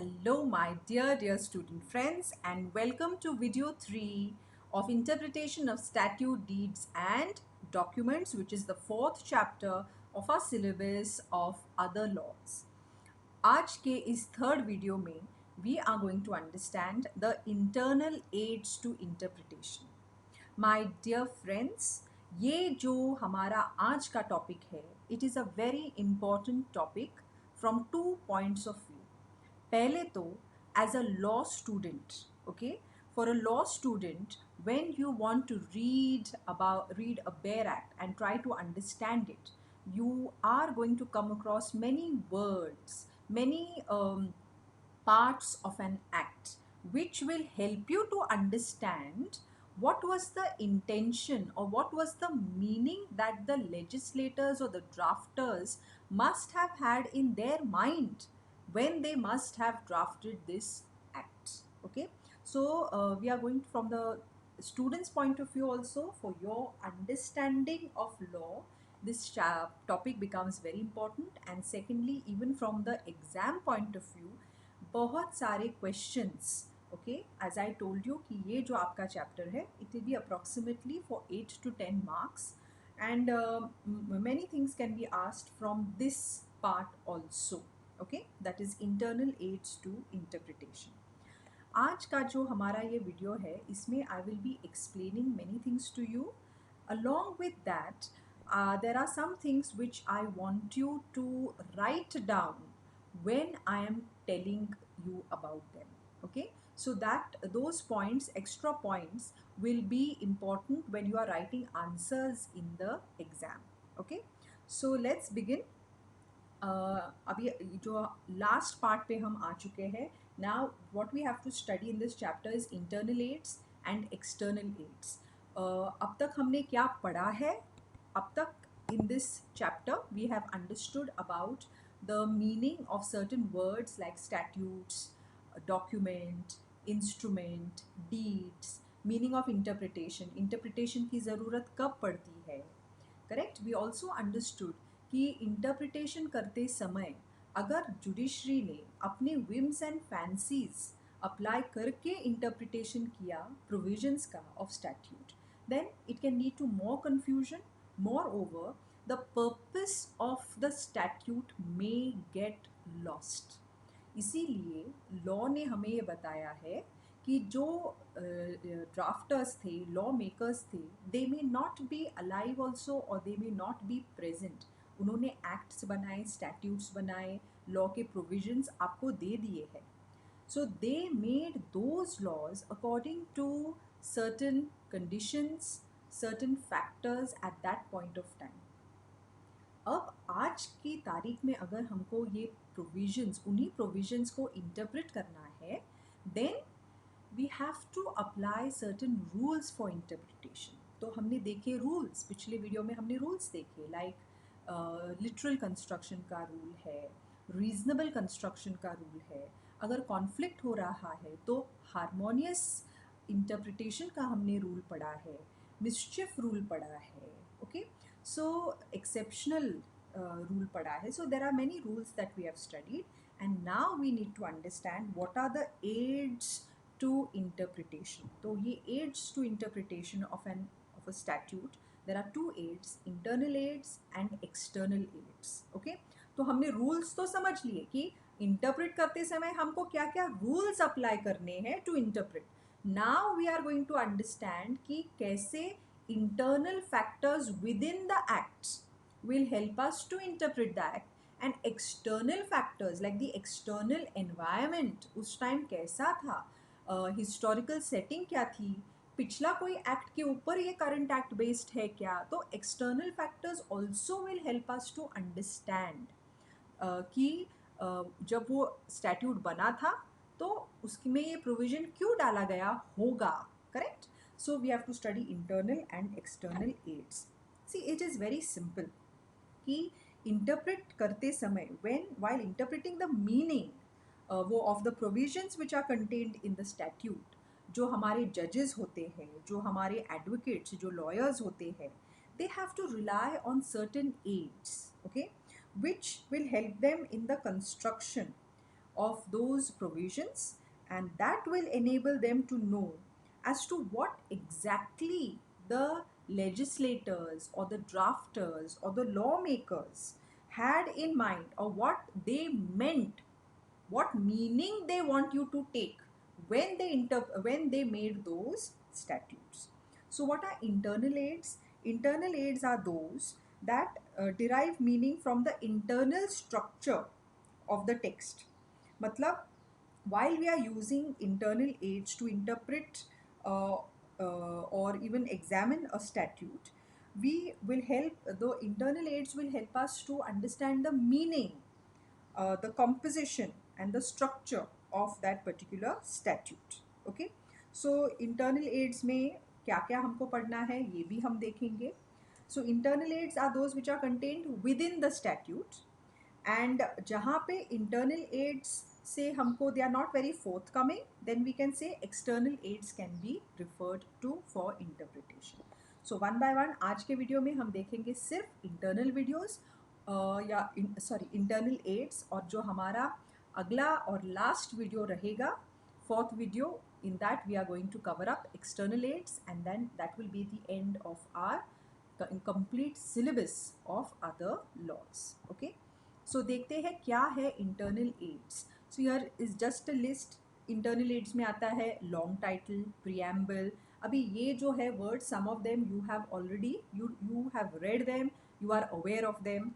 Hello my dear student friends, and welcome to video 3 of interpretation of statute, deeds and documents, which is the fourth chapter of our syllabus of other laws. आज के इस third video में we are going to understand the internal aids to interpretation. My dear friends, ये जो हमारा आज का topic है, it is a very important topic from 2 points of view. पहले तो as a law student, okay, for a law student, when you want to read a bare act and try to understand it, you are going to come across many words, many parts of an act, which will help you to understand what was the intention or what was the meaning that the legislators or the drafters must have had in their mind when they must have drafted this act. Okay, so we are going from the students point of view. Also, for your understanding of law, this topic becomes very important, and secondly, even from the exam point of view, बहुत सारे questions. Okay, as I told you कि ये जो आपका chapter है, it will be approximately for 8 to 10 marks, and many things can be asked from this part also. Okay, that is internal aids to interpretation. आज का जो हमारा ये वीडियो है, इसमें I will be explaining many things to you. Along with that, there are some things which I want you to write down when I am telling you about them. Okay, so that those points, extra points, will be important when you are writing answers in the exam. Okay, so let's begin. अभी जो last part पे हम आ चुके हैं. Now what we have to study in this chapter is internal aids and external aids. अब तक हमने क्या पढ़ा है? अब तक in this chapter we have understood about the meaning of certain words like statutes, document, instrument, deeds, meaning of interpretation, interpretation की ज़रूरत कब पड़ती है. करेक्ट. वी ऑल्सो अंडरस्टूड कि इंटरप्रिटेशन करते समय अगर जुडिशरी ने अपने विम्स एंड फैंसीज अप्लाई करके इंटरप्रिटेशन किया प्रोविजंस का of statute, then it can lead to more confusion. Moreover, the purpose of the statute may get lost. इसीलिए लॉ ने हमें ये बताया है कि जो ड्राफ्टर्स थे, लॉ मेकर्स थे, they may not be alive also और they may not be present. उन्होंने एक्ट्स बनाए, स्टैट्यूट्स बनाए, लॉ के प्रोविजंस आपको दे दिए हैं. So they made those laws according to certain conditions, certain factors at that point of time. अब आज की तारीख में अगर हमको ये प्रोविजंस, उन्हीं प्रोविजंस को इंटरप्रेट करना है, then we have to apply certain rules for interpretation. तो हमने देखे रूल्स, पिछले वीडियो में हमने रूल्स देखे, लाइक लिटरल कंस्ट्रक्शन का रूल है, रीजनेबल कंस्ट्रक्शन का रूल है, अगर कॉन्फ्लिक्ट हो रहा है तो हारमोनियस इंटरप्रिटेशन का हमने रूल पढ़ा है, मिसचिफ रूल पढ़ा है. ओके, सो एक्सेप्शनल रूल पढ़ा है. So there are many rules that we have studied, and now we need to understand what are the aids to interpretation. तो ये aids to interpretation of a statute, there are two aids, internal aids and external aids. Okay, तो हमने rules तो समझ लिए कि interpret करते समय हमको क्या क्या रूल्स अप्लाई करने हैं to interpret. Now we are going to understand कि कैसे internal factors within the acts will help us to interpret the act, and external factors like the external environment, उस टाइम कैसा था, historical setting क्या थी, पिछला कोई act के ऊपर ये करंट एक्ट बेस्ड है क्या. तो external factors also will help us to understand कि जब वो स्टैट्यूट बना था तो उसमें ये प्रोविजन क्यों डाला गया होगा. Correct. So we have to study internal and external aids. See, it is very simple कि इंटरप्रेट करते समय, when while interpreting the meaning वो of the provisions which are contained in the statute, जो हमारे जजेस होते हैं, जो हमारे एडवोकेट्स, जो लॉयर्स होते हैं, they have to rely on certain aids, okay, which will help them in the construction of those provisions, and that will enable them to know as to what exactly the legislators or the drafters or the lawmakers had in mind, or what they meant, what meaning they want you to take when when they made those statutes. So what are internal aids? Internal aids are those that derive meaning from the internal structure of the text. Matlab, while we are using internal aids to interpret or even examine a statute, we will help, the internal aids will help us to understand the meaning, the composition and the structure of that particular statute. Okay, so internal aids में क्या क्या हमको पढ़ना है ये भी हम देखेंगे. So internal aids are those which are contained within the statute, and जहाँ पे internal aids से हमको they are not very forthcoming, then we can say external aids can be referred to for interpretation. So one by one आज के video में हम देखेंगे सिर्फ internal videos इंटरनल एड्स, और जो हमारा अगला और लास्ट वीडियो रहेगा, fourth video, in that we are going to cover up external aids, and then that will be the end of our complete syllabus of other laws. Okay, so देखते हैं क्या है internal aids. So here is just a list. internal aids में आता है long title, preamble. अभी ये जो है words, some of them you have already you have read them, you are aware of them.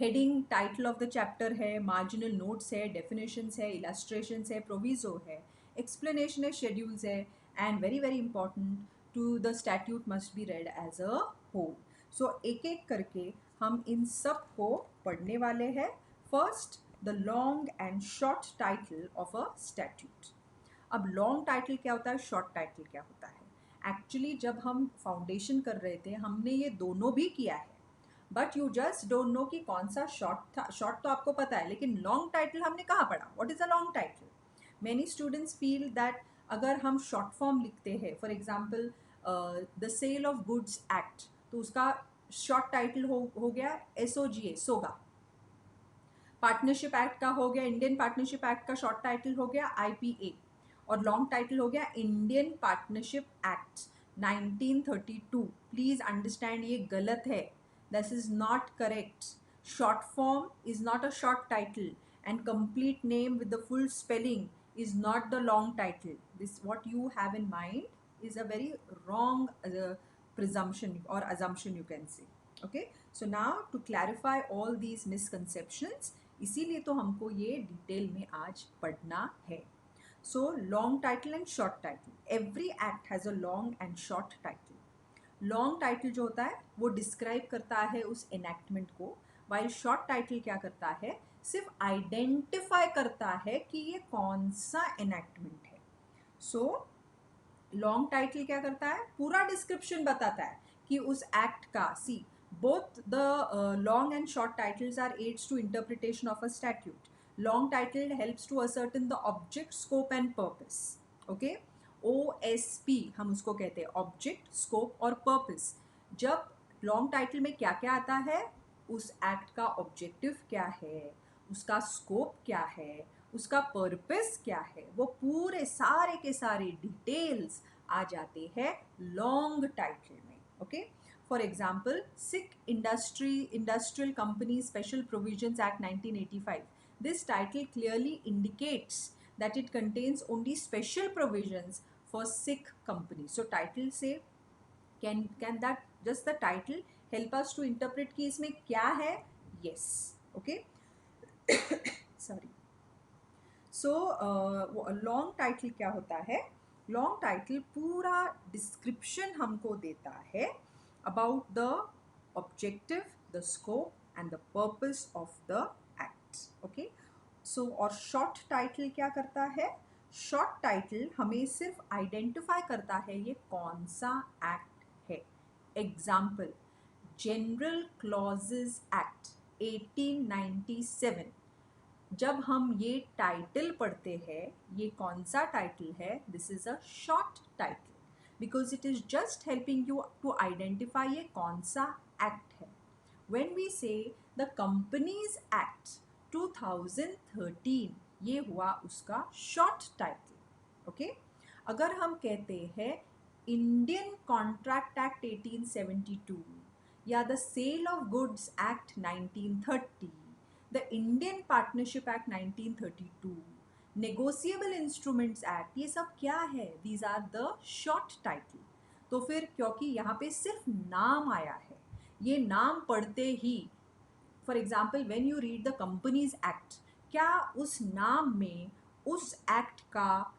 Heading title of the chapter है, marginal notes है, definitions है, इलस्ट्रेशंस है, प्रोविजो है, एक्सप्लेनेशन है, शेड्यूल्स है, and very very important, two the statute must be read as a whole. So एक एक करके हम इन सब को पढ़ने वाले हैं. First, the long and short title of a statute. अब लॉन्ग टाइटल क्या होता है, शॉर्ट टाइटल क्या होता है? एक्चुअली जब हम फाउंडेशन कर रहे थे हमने ये दोनों भी किया है, but you just don't know कि कौन सा शॉर्ट था. शॉर्ट तो आपको पता है, लेकिन लॉन्ग टाइटल हमने कहाँ पढ़ा? What is a long title? Many students feel that अगर हम शॉर्ट फॉर्म लिखते हैं, for example the sale of goods act, तो उसका शॉर्ट टाइटल हो गया SOGA, सोगा. पार्टनरशिप एक्ट का हो गया, इंडियन पार्टनरशिप एक्ट का शॉर्ट टाइटल हो गया IPA, और लॉन्ग टाइटल हो गया Indian partnership act 1932. Please understand, ये गलत है. This is not correct. Short form is not a short title, and complete name with the full spelling is not the long title. This, what you have in mind, is a very wrong presumption or assumption, you can say. Okay, so now to clarify all these misconceptions, इसीलिए तो हमको ये detail में आज पढ़ना है. So long title and short title. Every act has a long and short title. Long title जो होता है वो डिस्क्राइब करता है उस एनैक्टमेंट को, वाइल शॉर्ट टाइटल क्या करता है, सिर्फ आइडेंटिफाई करता है कि ये कौन सा एनैक्टमेंट है. सो लॉन्ग टाइटल क्या करता है, पूरा डिस्क्रिप्शन बताता है कि उस एक्ट का. सी, both the long and short titles are aids to interpretation of a statute. Long title helps to ascertain the object, scope and purpose. Okay, OSP हम उसको कहते हैं, ऑब्जेक्ट, स्कोप और पर्पस. जब लॉन्ग टाइटल में क्या क्या आता है, उस एक्ट का ऑब्जेक्टिव क्या है, उसका स्कोप क्या है, उसका पर्पस क्या है, वो पूरे सारे के सारे डिटेल्स आ जाते हैं लॉन्ग टाइटल में. Okay, for example sick industrial company special provisions act 1985. This title clearly indicates that it contains only special provisions for sick companies. So title से can that just the title help us to interpret कि इसमें क्या है? Yes. Okay. Sorry. So long title क्या होता है? Long title पूरा description हमको देता है about the objective, the scope and the purpose of the act. Okay. सो और शॉर्ट टाइटल क्या करता है, शॉर्ट टाइटल हमें सिर्फ आइडेंटिफाई करता है ये कौन सा एक्ट है. Example, general clauses act 1897. जब हम ये टाइटल पढ़ते हैं, ये कौन सा टाइटल है, this is a short title because it is just helping you to identify ये कौन सा एक्ट है. When we say the companies act 2013 ये हुआ उसका शॉर्ट टाइटल। ओके, अगर हम कहते हैं इंडियन कॉन्ट्रैक्ट एक्ट 1872 या the sale of goods act 1930, the Indian partnership act 1932, negotiable instruments act, ये सब क्या है? These are the short title. तो फिर क्योंकि यहाँ पे सिर्फ नाम आया है, ये नाम पढ़ते ही, for example when you read the companies act, क्या उस नाम में उस एक्ट का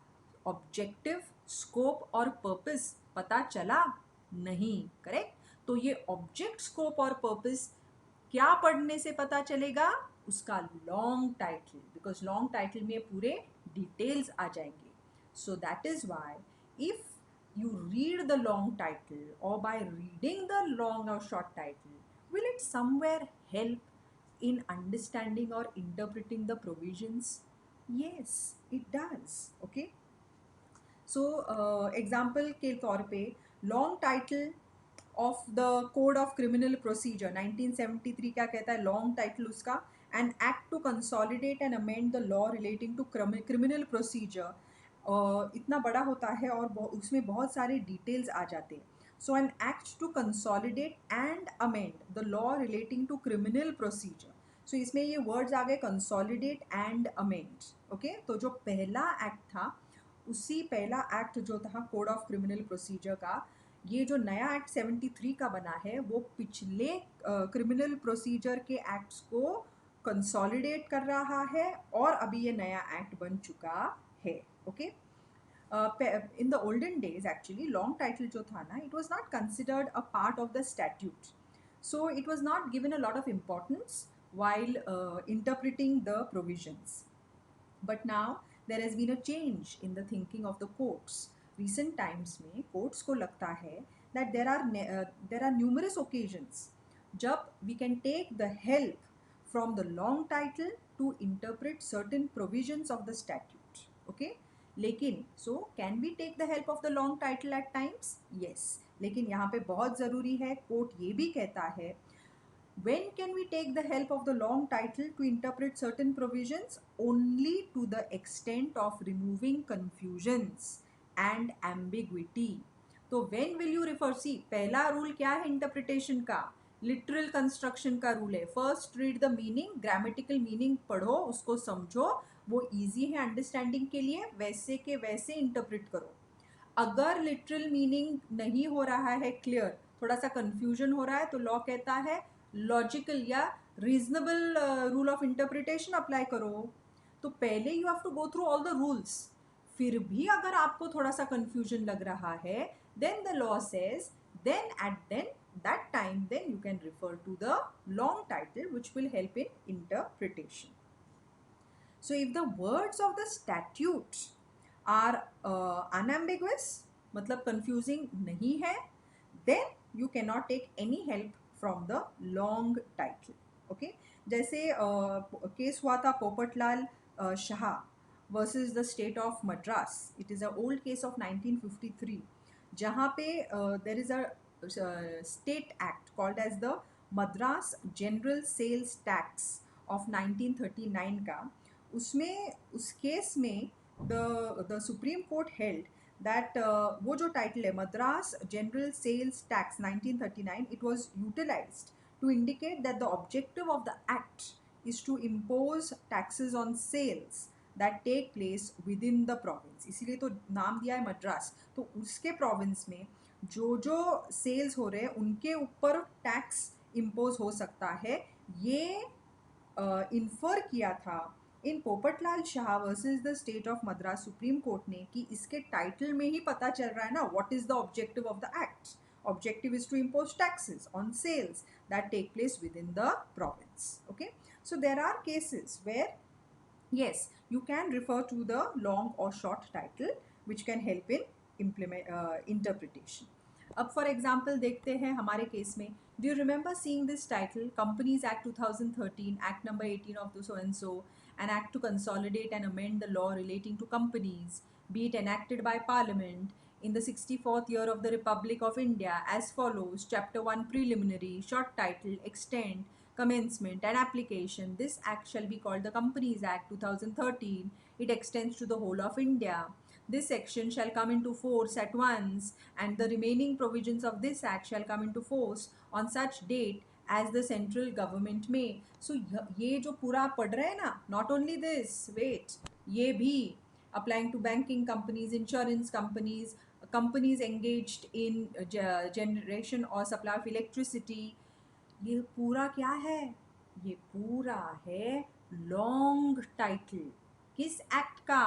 ऑब्जेक्टिव, स्कोप और पर्पस पता चला? नहीं, करेक्ट। तो ये ऑब्जेक्ट, स्कोप और पर्पस क्या पढ़ने से पता चलेगा? उसका long title, because long title में पूरे डिटेल्स आ जाएंगे। So that is why if you read the long title, or by reading the long or short title, will it somewhere help in understanding or interpreting the provisions? Yes, it does. Okay, so example के तौर पे long title of the code of criminal procedure 1973 क्या कहता है? long title उसका, an act to consolidate and amend the law relating to criminal procedure। इतना बड़ा होता है और उसमें बहुत सारे डिटेल्स आ जाते हैं। So an act to consolidate and amend the law relating to criminal procedure. So इसमें ये वर्ड्स आ गए, कंसोलिडेट एंड अमेंड। ओके, तो जो पहला एक्ट था, उसी पहला एक्ट जो था कोड ऑफ क्रिमिनल प्रोसीजर का, ये जो नया एक्ट 73 का बना है वो पिछले क्रिमिनल प्रोसीजर के एक्ट्स को कंसोलिडेट कर रहा है और अभी ये नया एक्ट बन चुका है। Okay, in the olden days actually long title जो था ना, it was not considered a part of the statute, so it was not given a lot of importance while interpreting the provisions. But now there has been a change in the thinking of the courts. Recent times में courts को लगता है that there are numerous occasions जब we can take the help from the long title to interpret certain provisions of the statute. Okay, लेकिन so can we take the help of the long title at times? Yes, लेकिन यहाँ पे बहुत ज़रूरी है, court ये भी कहता है when can we take the help of the long title to interpret certain provisions? Only to the extent of removing confusions and ambiguity. तो when will you refer? See, पहला रूल क्या है इंटरप्रिटेशन का? Literal construction का rule है। First read the meaning, grammatical meaning पढ़ो, उसको समझो, वो इजी है अंडरस्टैंडिंग के लिए, वैसे के वैसे इंटरप्रिट करो। अगर लिटरल मीनिंग नहीं हो रहा है क्लियर, थोड़ा सा कंफ्यूजन हो रहा है, तो लॉ कहता है लॉजिकल या reasonable rule of interpretation apply करो। तो पहले you have to go through all the rules. फिर भी अगर आपको थोड़ा सा कंफ्यूजन लग रहा है, then the law says then at then that time then you can refer to the long title which will help in interpretation. So if the words of the statute are unambiguous, मतलब confusing नहीं है, then you cannot take any help from the long title. Okay, जैसे case हुआ था Popatlal Shah versus the state of Madras. It is an old case of 1953 जहाँ पे there is a state act called as the Madras General Sales Tax of 1939 का, उसमें उस case में the Supreme Court held that वो जो टाइटल है Madras General Sales Tax 1939, it was utilized to indicate that the objective of the act is to impose taxes on sales that take place within the province. इसीलिए तो नाम दिया है मद्रास। तो उसके प्रोविंस में जो सेल्स हो रहे हैं उनके ऊपर टैक्स इम्पोज हो सकता है, ये इन्फर किया था in Popatlal Shah versus the state of Madras supreme court ने, कि इसके टाइटल में ही पता चल रहा है ना what is the objective of the act. Objective is to impose taxes on sales that take place within the province. Okay, so there are cases where yes, you can refer to the long or short title which can help in interpretation. अब for example देखते हैं हमारे case में, do you remember seeing this title, Companies Act 2013, Act number 18 of the so and so, an act to consolidate and amend the law relating to companies, be it enacted by Parliament in the 64th year of the Republic of India as follows. Chapter 1 preliminary, short title, extent, commencement and application. This act shall be called the Companies Act 2013. It extends to the whole of India. This section shall come into force at once, and the remaining provisions of this act shall come into force on such date as the central government may. So ये जो पूरा आप पढ़ रहे हैं ना, not only this, wait, ये भी applying to banking companies, insurance companies, companies engaged in generation or supply of electricity. ये पूरा क्या है? ये पूरा है लॉन्ग टाइटल किस एक्ट का?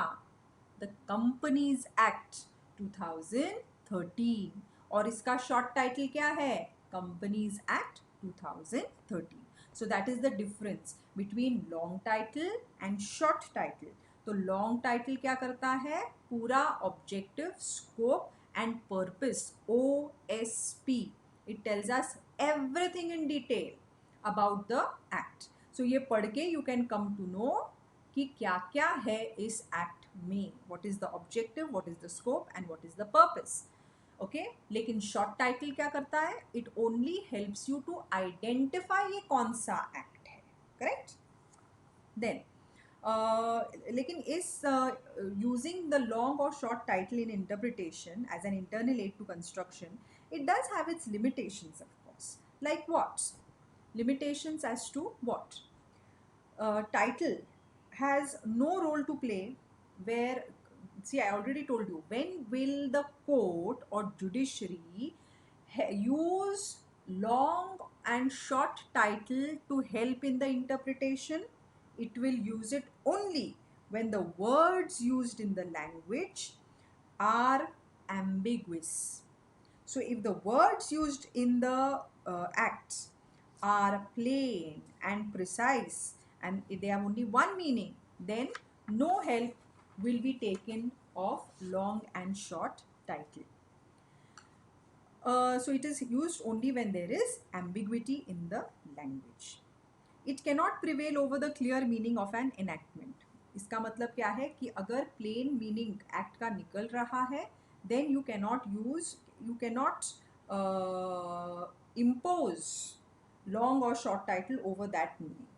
The companies act 2013. और इसका शॉर्ट टाइटल क्या है? Companies act 2013. So that is the difference between long title and short title. तो लॉन्ग टाइटल क्या करता है? पूरा objective, scope and purpose, OSP. It tells us everything in detail about the act. So ये पढ़ के you can come to know कि क्या क्या है इस एक्ट में, what is the objective, what is the scope and what is the purpose. Okay, लेकिन शॉर्ट टाइटल क्या करता है? It only helps you to identify ये कौन सा एक्ट है. करेक्ट. देन लेकिन इस using the long or short title in interpretation as an internal aid to construction, it does have its limitations, of course. Like what? Limitations as to what? Title has no role to play where, see, I already told you, when will the court or judiciary use long and short title to help in the interpretation? It will use it only when the words used in the language are ambiguous. So if the words used in the acts are plain and precise and they have only one meaning, then no help will be taken of long and short title. So it is used only when there is ambiguity in the language. It cannot prevail over the clear meaning of an enactment. इसका मतलब क्या है कि अगर plain meaning act का निकल रहा है, then you cannot impose long or short title over that meaning,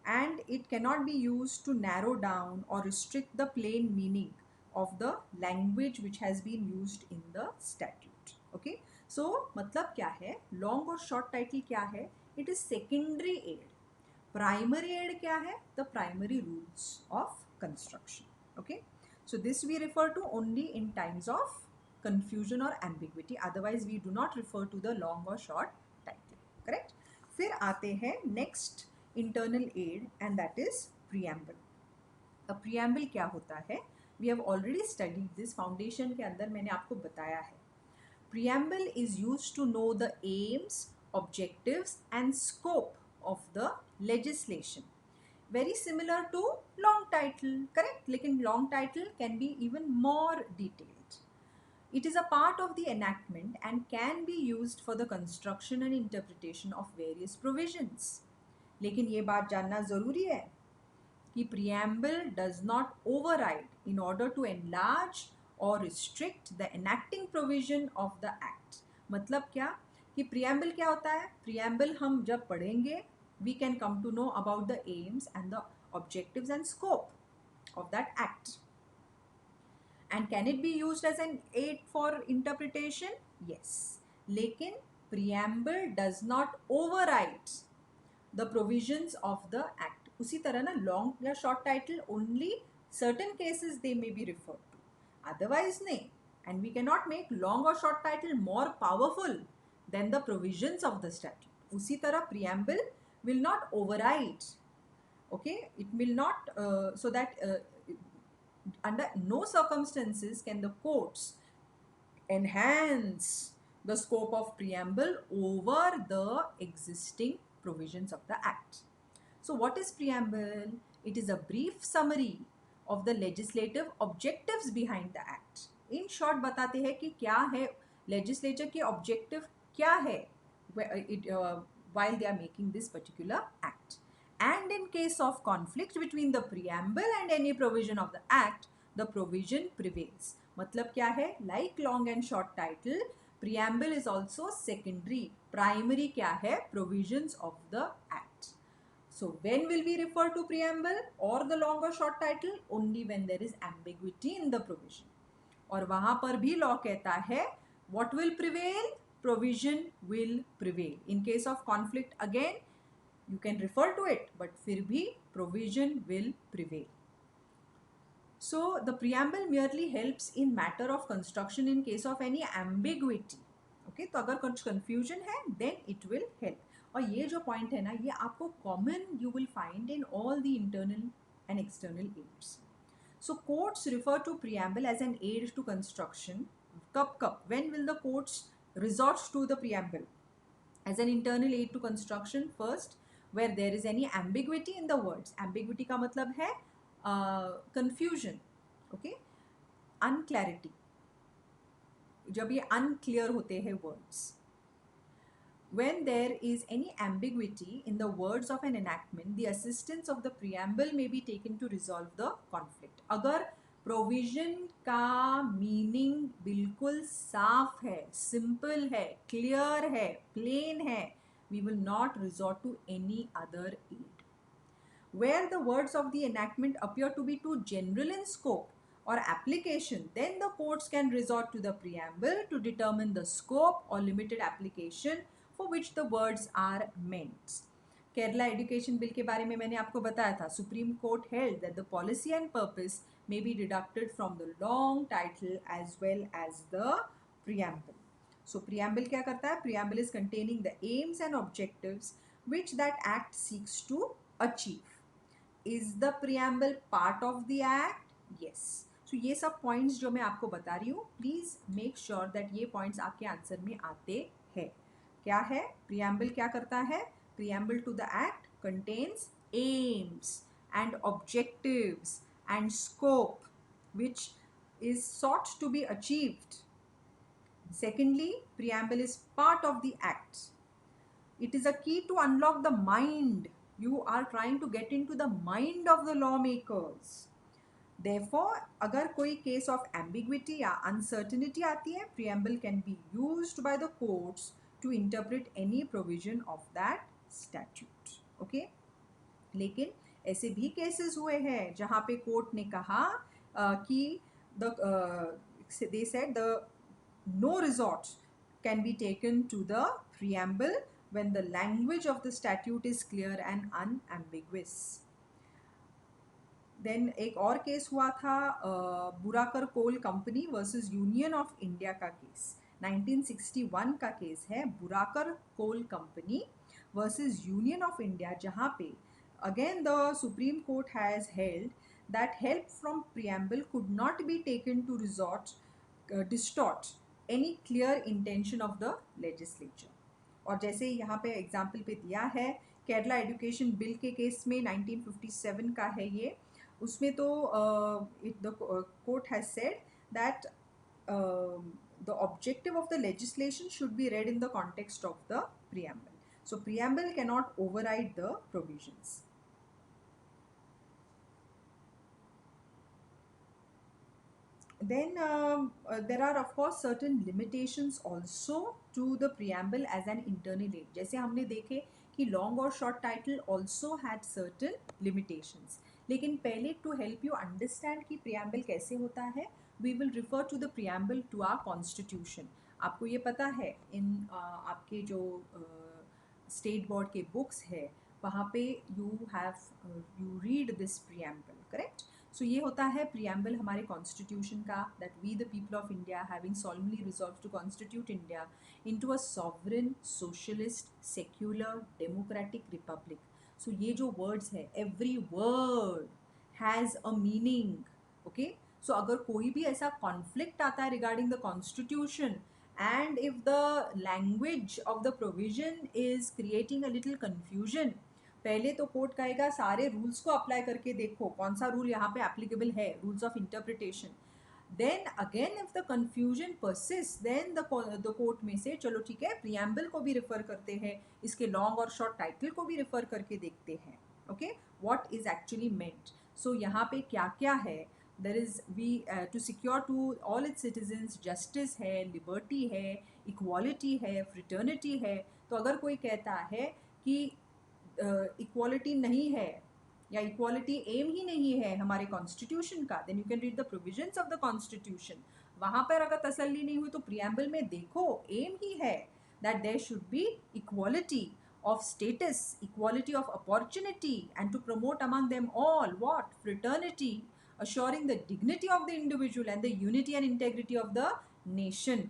and it cannot be used to narrow down or restrict the plain meaning of the language which has been used in the statute. Okay, so मतलब क्या है? Long और short title क्या है? It is secondary aid. Primary aid क्या है? The primary rules of construction. Okay, so this we refer to only in times of confusion or ambiguity. Otherwise we do not refer to the long or short title. Correct? फिर आते हैं next internal aid, and that is preamble. A preamble क्या होता है? We have already studied this. Foundation के अंदर मैंने आपको बताया है. Preamble is used to know the aims, objectives and scope of the legislation. Very similar to long title, correct? लेकिन long title can be even more detailed. It is a part of the enactment and can be used for the construction and interpretation of various provisions. लेकिन ये बात जानना ज़रूरी है कि preamble does not override in order to enlarge or restrict the enacting provision of the act. मतलब क्या कि preamble क्या होता है? Preamble हम जब पढ़ेंगे, we can come to know about the aims and the objectives and scope of that act. And can it be used as an aid for interpretation? Yes. लेकिन preamble does not override the provisions of the act. उसी तरह ना long या short title only certain cases they may be referred to. Otherwise नहीं. And we cannot make long or short title more powerful than the provisions of the statute. उसी तरह preamble will not override. Okay, it will not, so that under no circumstances can the courts enhance the scope of preamble over the existing provisions of the act. So what is preamble? It is a brief summary of the legislative objectives behind the act. In short बताते हैं कि क्या है legislature के objective क्या है while they are making this particular act. And in case of conflict between the preamble and any provision of the act, the provision prevails. मतलब क्या है? Like long and short title, preamble is also secondary. Primary क्या है? Provisions of the act. So when will we refer to preamble or the long or short title? Only when there is ambiguity in the provision. और वहां पर भी law कहता है what will prevail? Provision will prevail. In case of conflict again you can refer to it, but फिर भी provision will prevail. So the preamble merely helps in matter of construction in case of any ambiguity. Okay, तो अगर कुछ confusion है then it will help. और ये जो point है ना, ये आपको common you will find in all the internal and external aids. So courts refer to preamble as an aid to construction. कब when will the courts resort to the preamble as an internal aid to construction? First, where there is any ambiguity in the words. Ambiguity का मतलब है confusion, okay, unclarity, जब ये unclear होते हैं words. When there is any ambiguity in the words of an enactment, the assistance of the preamble may be taken to resolve the conflict. अगर provision का meaning बिल्कुल साफ है, simple है, clear है, plain है, we will not resort to any other aid. Where the words of the enactment appear to be too general in scope or application, then the courts can resort to the preamble to determine the scope or limited application for which the words are meant. Kerala Education Bill के बारे में मैंने आपको बताया था. Supreme Court held that the policy and purpose may be deducted from the long title as well as the preamble. So preamble क्या करता है? Preamble is containing the aims and objectives which that act seeks to achieve. Is the preamble part of the act? Yes. So ये सब points जो मैं आपको बता रही हूँ, please make sure that ये points आपके आंसर में आते हैं. क्या है? Preamble क्या करता है? Preamble to the act contains aims and objectives and scope which is sought to be achieved. Secondly, preamble is part of the act. It is a key to unlock the mind. You are trying to get into the mind of the lawmakers. Therefore, अगर कोई case of ambiguity या uncertainty आती है, preamble can be used by the courts to interpret any provision of that statute. Okay? लेकिन ऐसे भी cases हुए हैं जहाँ पे court ने कहा कि they said the no resort can be taken to the preamble when the language of the statute is clear and unambiguous. Then एक और केस हुआ था Burrakur coal company versus union of India का केस. 1961 का case है Burrakur coal company versus union of India, जहाँ पे again the supreme court has held that help from preamble could not be taken to distort any clear intention of the legislature. और जैसे यहाँ पे example पे दिया है केरला एजुकेशन बिल के केस में 1957 का है ये. उसमें तो the court has said that the objective of the legislation should be read in the context of the preamble. So preamble cannot override the provisions. Then there are of course certain limitations also to the preamble as an internal aid. जैसे हमने देखे कि long और short title also had certain limitations. लेकिन पहले to help you understand कि preamble कैसे होता है, we will refer to the preamble to our constitution. आपको ये पता है इन आपके जो स्टेट बोर्ड के बुक्स है वहाँ पे you read this preamble, correct? So ये होता है preamble हमारे constitution का, that we the people of India having solemnly resolved to constitute India into a sovereign, socialist, secular, democratic republic. So ये जो words है, every word has a meaning, okay? So अगर कोई भी ऐसा conflict आता है regarding the constitution and if the language of the provision is creating a little confusion, पहले तो कोर्ट कहेगा सारे रूल्स को अप्लाई करके देखो कौन सा रूल यहाँ पे एप्लीकेबल है, rules of interpretation. Then again if the confusion persist then the court में से चलो ठीक है प्रियम्बल को भी रिफर करते हैं, इसके लॉन्ग और शॉर्ट टाइटल को भी रिफर करके देखते हैं. Okay, what is actually meant. So यहाँ पे क्या क्या है, there is we to secure to all its citizens justice है, लिबर्टी है, इक्वालिटी है, फ्रिटर्निटी है. तो अगर कोई कहता है कि इक्वालिटी नहीं है या इक्वालिटी एम ही नहीं है हमारे कॉन्स्टिट्यूशन का, then you can read the provisions of the constitution. वहाँ पर अगर तसल्ली नहीं हुई तो प्रियम्बल में देखो, एम ही है that there should be equality of status, equality of opportunity, and to promote among them all what? Fraternity, assuring the dignity of the individual and the unity and integrity of the nation।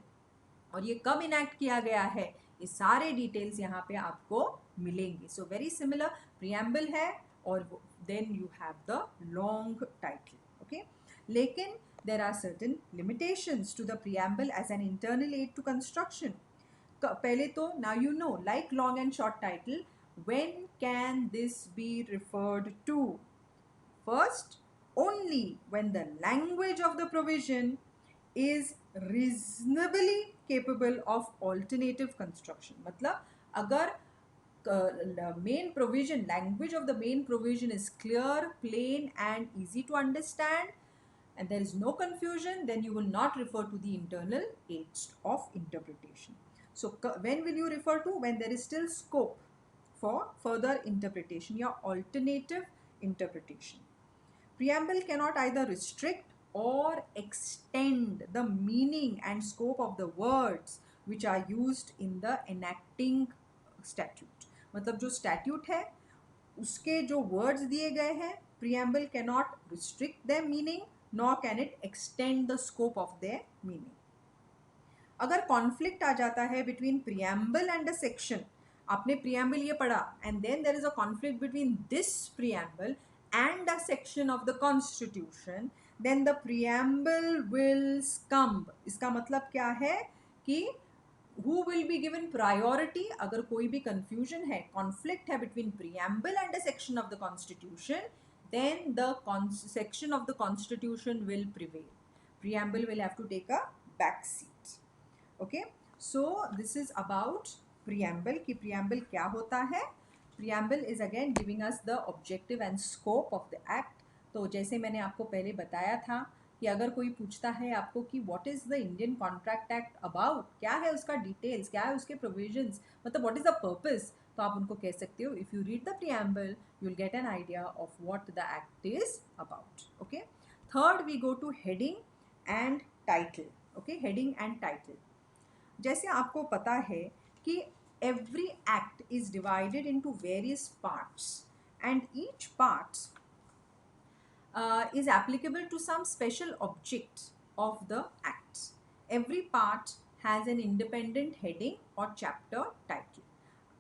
और ये कब enact किया गया है, ये सारे details यहाँ पे आपको मिलेंगे। सो वेरी सिमिलर, प्रियम्बल है और then you have the long title, okay. लेकिन there are certain limitations to the preamble as an internal aid to construction. पहले तो now you know, like long and short title, when can this be referred to? First, only when the language of the provision is reasonably capable of alternative construction। मतलब अगर main provision, language of the main provision is clear, plain and easy to understand and there is no confusion, then you will not refer to the internal aids of interpretation। So when will you refer to? When there is still scope for further interpretation or alternative interpretation। Preamble cannot either restrict or extend the meaning and scope of the words which are used in the enacting statute। मतलब जो statute है उसके जो words दिए गए हैं, preamble cannot restrict their meaning nor can it extend the scope of their meaning। अगर conflict आ जाता है between preamble and a section, आपने प्रियम्बल ये पढ़ा and then there is a conflict between this preamble and a section of the constitution, then the preamble will succumb। इसका मतलब क्या है कि who will be given priority? अगर कोई भी confusion है, conflict है between preamble and a section of the constitution, then the section of the constitution will prevail। Preamble will have to take a back seat। Okay, so this is about preamble कि preamble क्या होता है। Preamble is again giving us the objective and scope of the act। तो जैसे मैंने आपको पहले बताया था कि अगर कोई पूछता है आपको कि what is the Indian Contract Act about, क्या है उसका डिटेल्स, क्या है उसके प्रोविजंस, मतलब what is the purpose, तो आप उनको कह सकते हो if you read the preamble you will get an idea of what the act is about। Okay, third we go to heading and title। Okay, heading and title। जैसे आपको पता है कि every act is divided into various parts and each part is applicable to some special object of the acts। Every part has an independent heading or chapter title।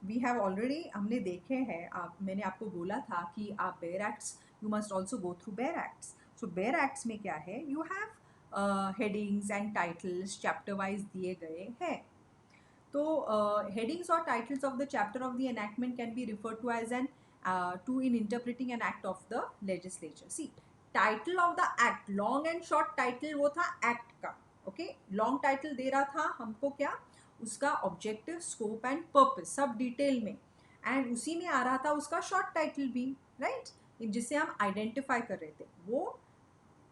We have already हमने देखे हैं, मैंने आपको बोला था कि आप bare acts you must also go through bare acts। So bare acts में क्या है, you have headings and titles chapter wise दिए गए हैं। तो headings or titles of the chapter of the enactment can be referred to as an to in interpreting an act of the legislature। See, title of the act, long and short title वो था act का। okay, long title दे रहा था हमको क्या, उसका objective, scope and purpose सब detail में, एंड उसी में आ रहा था उसका शॉर्ट टाइटल भी, राइट, जिससे हम आइडेंटिफाई कर रहे थे, वो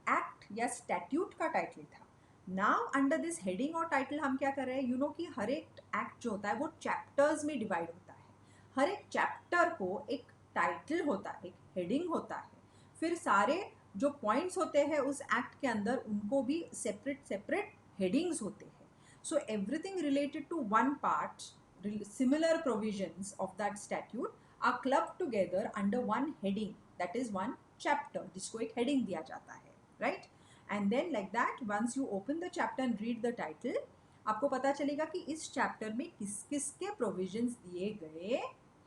एक्ट या स्टैट्यूट का टाइटल था। नाउ अंडर दिस हेडिंग और टाइटल हम क्या कर रहे हैं, यू नो कि हर एक एक्ट जो होता है वो चैप्टर्स में डिवाइड होता है। हर एक चैप्टर को एक टाइटल होता है, एक हेडिंग होता है, फिर सारे जो पॉइंट्स होते हैं उस एक्ट के अंदर उनको भी सेपरेट सेपरेट हेडिंग्स होते हैं। So everything related to one part, similar provisions of that statute are clubbed together under one heading, that is one chapter, जिसको एक heading दिया जाता है, right? And then like that once you open the chapter and read the title, आपको पता चलेगा कि इस चैप्टर में किस किस के प्रोविजंस दिए गए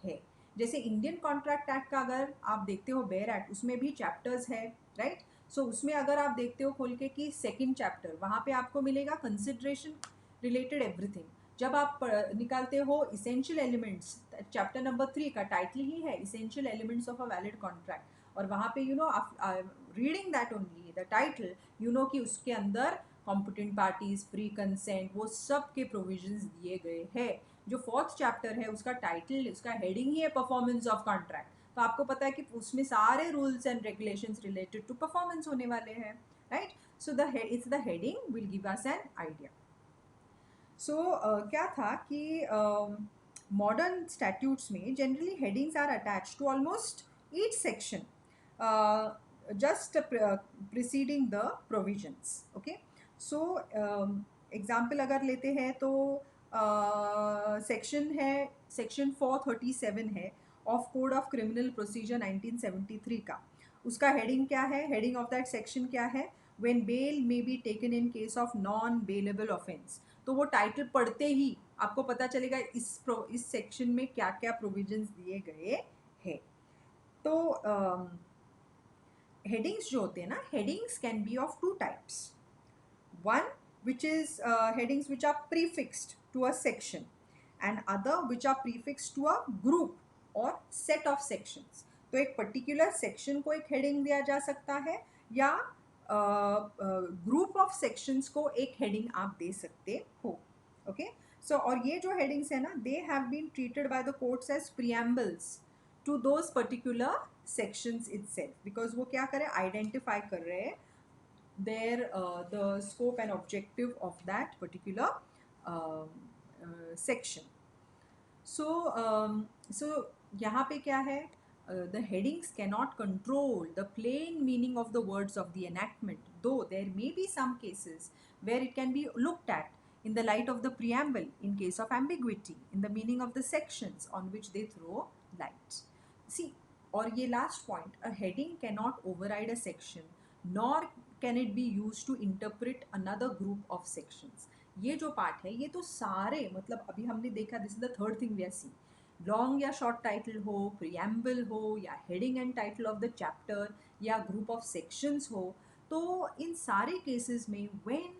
हैं। जैसे इंडियन कॉन्ट्रैक्ट एक्ट का अगर आप देखते हो बेयर एक्ट, उसमें भी चैप्टर्स है, राइट। सो उसमें अगर आप देखते हो खोल के कि सेकेंड चैप्टर, वहाँ पे आपको मिलेगा कंसिडरेशन रिलेटेड एवरीथिंग। जब आप निकालते हो इसेंशियल एलिमेंट्स, चैप्टर नंबर 3 का टाइटल ही है essential elements of a valid contract, और वहाँ पे you know reading that only the title, you know कि उसके अंदर कॉम्पिटेंट पार्टीज, फ्री कंसेंट, वो सब के प्रोविजंस दिए गए हैं। जो फोर्थ चैप्टर है उसका टाइटल, उसका हेडिंग ही है परफॉर्मेंस ऑफ कॉन्ट्रैक्ट, तो आपको पता है कि उसमें सारे rules and regulations related to performance होने वाले हैं, right. So it's the heading will give us an idea. So क्या था कि modern statutes में generally headings are attached to almost each section, just preceding the provisions. Okay, so example अगर लेते हैं तो सेक्शन है, सेक्शन 437 है of code of criminal procedure 1973 का. उसका हेडिंग क्या है? हेडिंग ऑफ दैट सेक्शन क्या है? When bail may be taken in case of non bailable offence. तो वो टाइटल पढ़ते ही आपको पता चलेगा इस सेक्शन में क्या क्या प्रोविजंस दिए गए हैं. तो हेडिंग्स जो होते हैं ना, headings can be of two types. One which is headings which are prefixed to a section, and other which are prefixed to a group or set of sections. तो एक particular section को एक heading दिया जा सकता है या group of sections को एक heading आप दे सकते हो. Okay, so और ये जो headings है ना, they have been treated by the courts as preambles to those particular sections itself, because वो क्या करे, identify कर रहे हैं the scope and objective of that particular section. So यहाँ पे क्या है, the headings cannot control the plain meaning of the words of the enactment, though there may be some cases where it can be looked at in the light of the preamble in case of ambiguity in the meaning of the sections on which they throw light. See, और ये last point, a heading cannot override a section nor can it be used to interpret another group of sections. ये जो part है ये तो सारे, मतलब अभी हमने देखा, this is the third thing we are seeing. Long या शॉर्ट टाइटल हो, प्रियम्बल हो, या heading and title of the chapter, या ग्रुप ऑफ सेक्शंस हो, तो इन सारे केसेस में when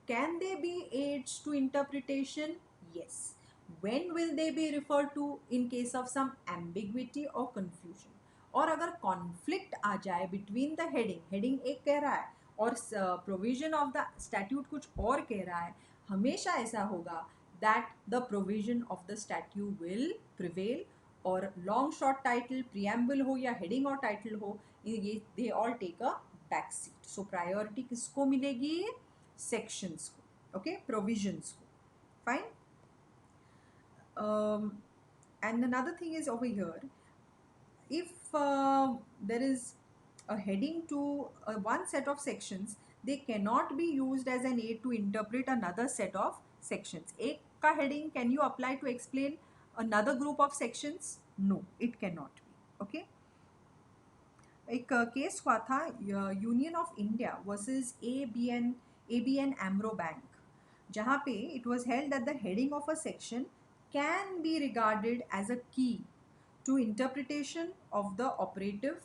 can they be aids to interpretation? Yes. When will they be referred to in case of some ambiguity और कंफ्यूजन. और अगर कॉन्फ्लिक्ट आ जाए बिटवीन द हेडिंग एक कह रहा है और प्रोविजन ऑफ द स्टैट्यूट कुछ और कह रहा है, हमेशा ऐसा होगा that the provision of the statute will prevail. और लॉन्ग शॉर्ट टाइटल, प्रियम्बल हो या हेडिंग और टाइटल हो, ये they all take a back seat. So priority किसको मिलेगी? सेक्शंस को. ओके, प्रोविजंस को. Fine. And another thing is over here, if there is a heading to one set of sections, they cannot be used as an aid to interpret another set of sections. एक का heading can you apply to explain another group of sections? No, it cannot be. Okay. एक case हुआ था union of India versus ABN AMRO bank, जहाँ पे it was held that the heading of a section can be regarded as a key to interpretation of the operative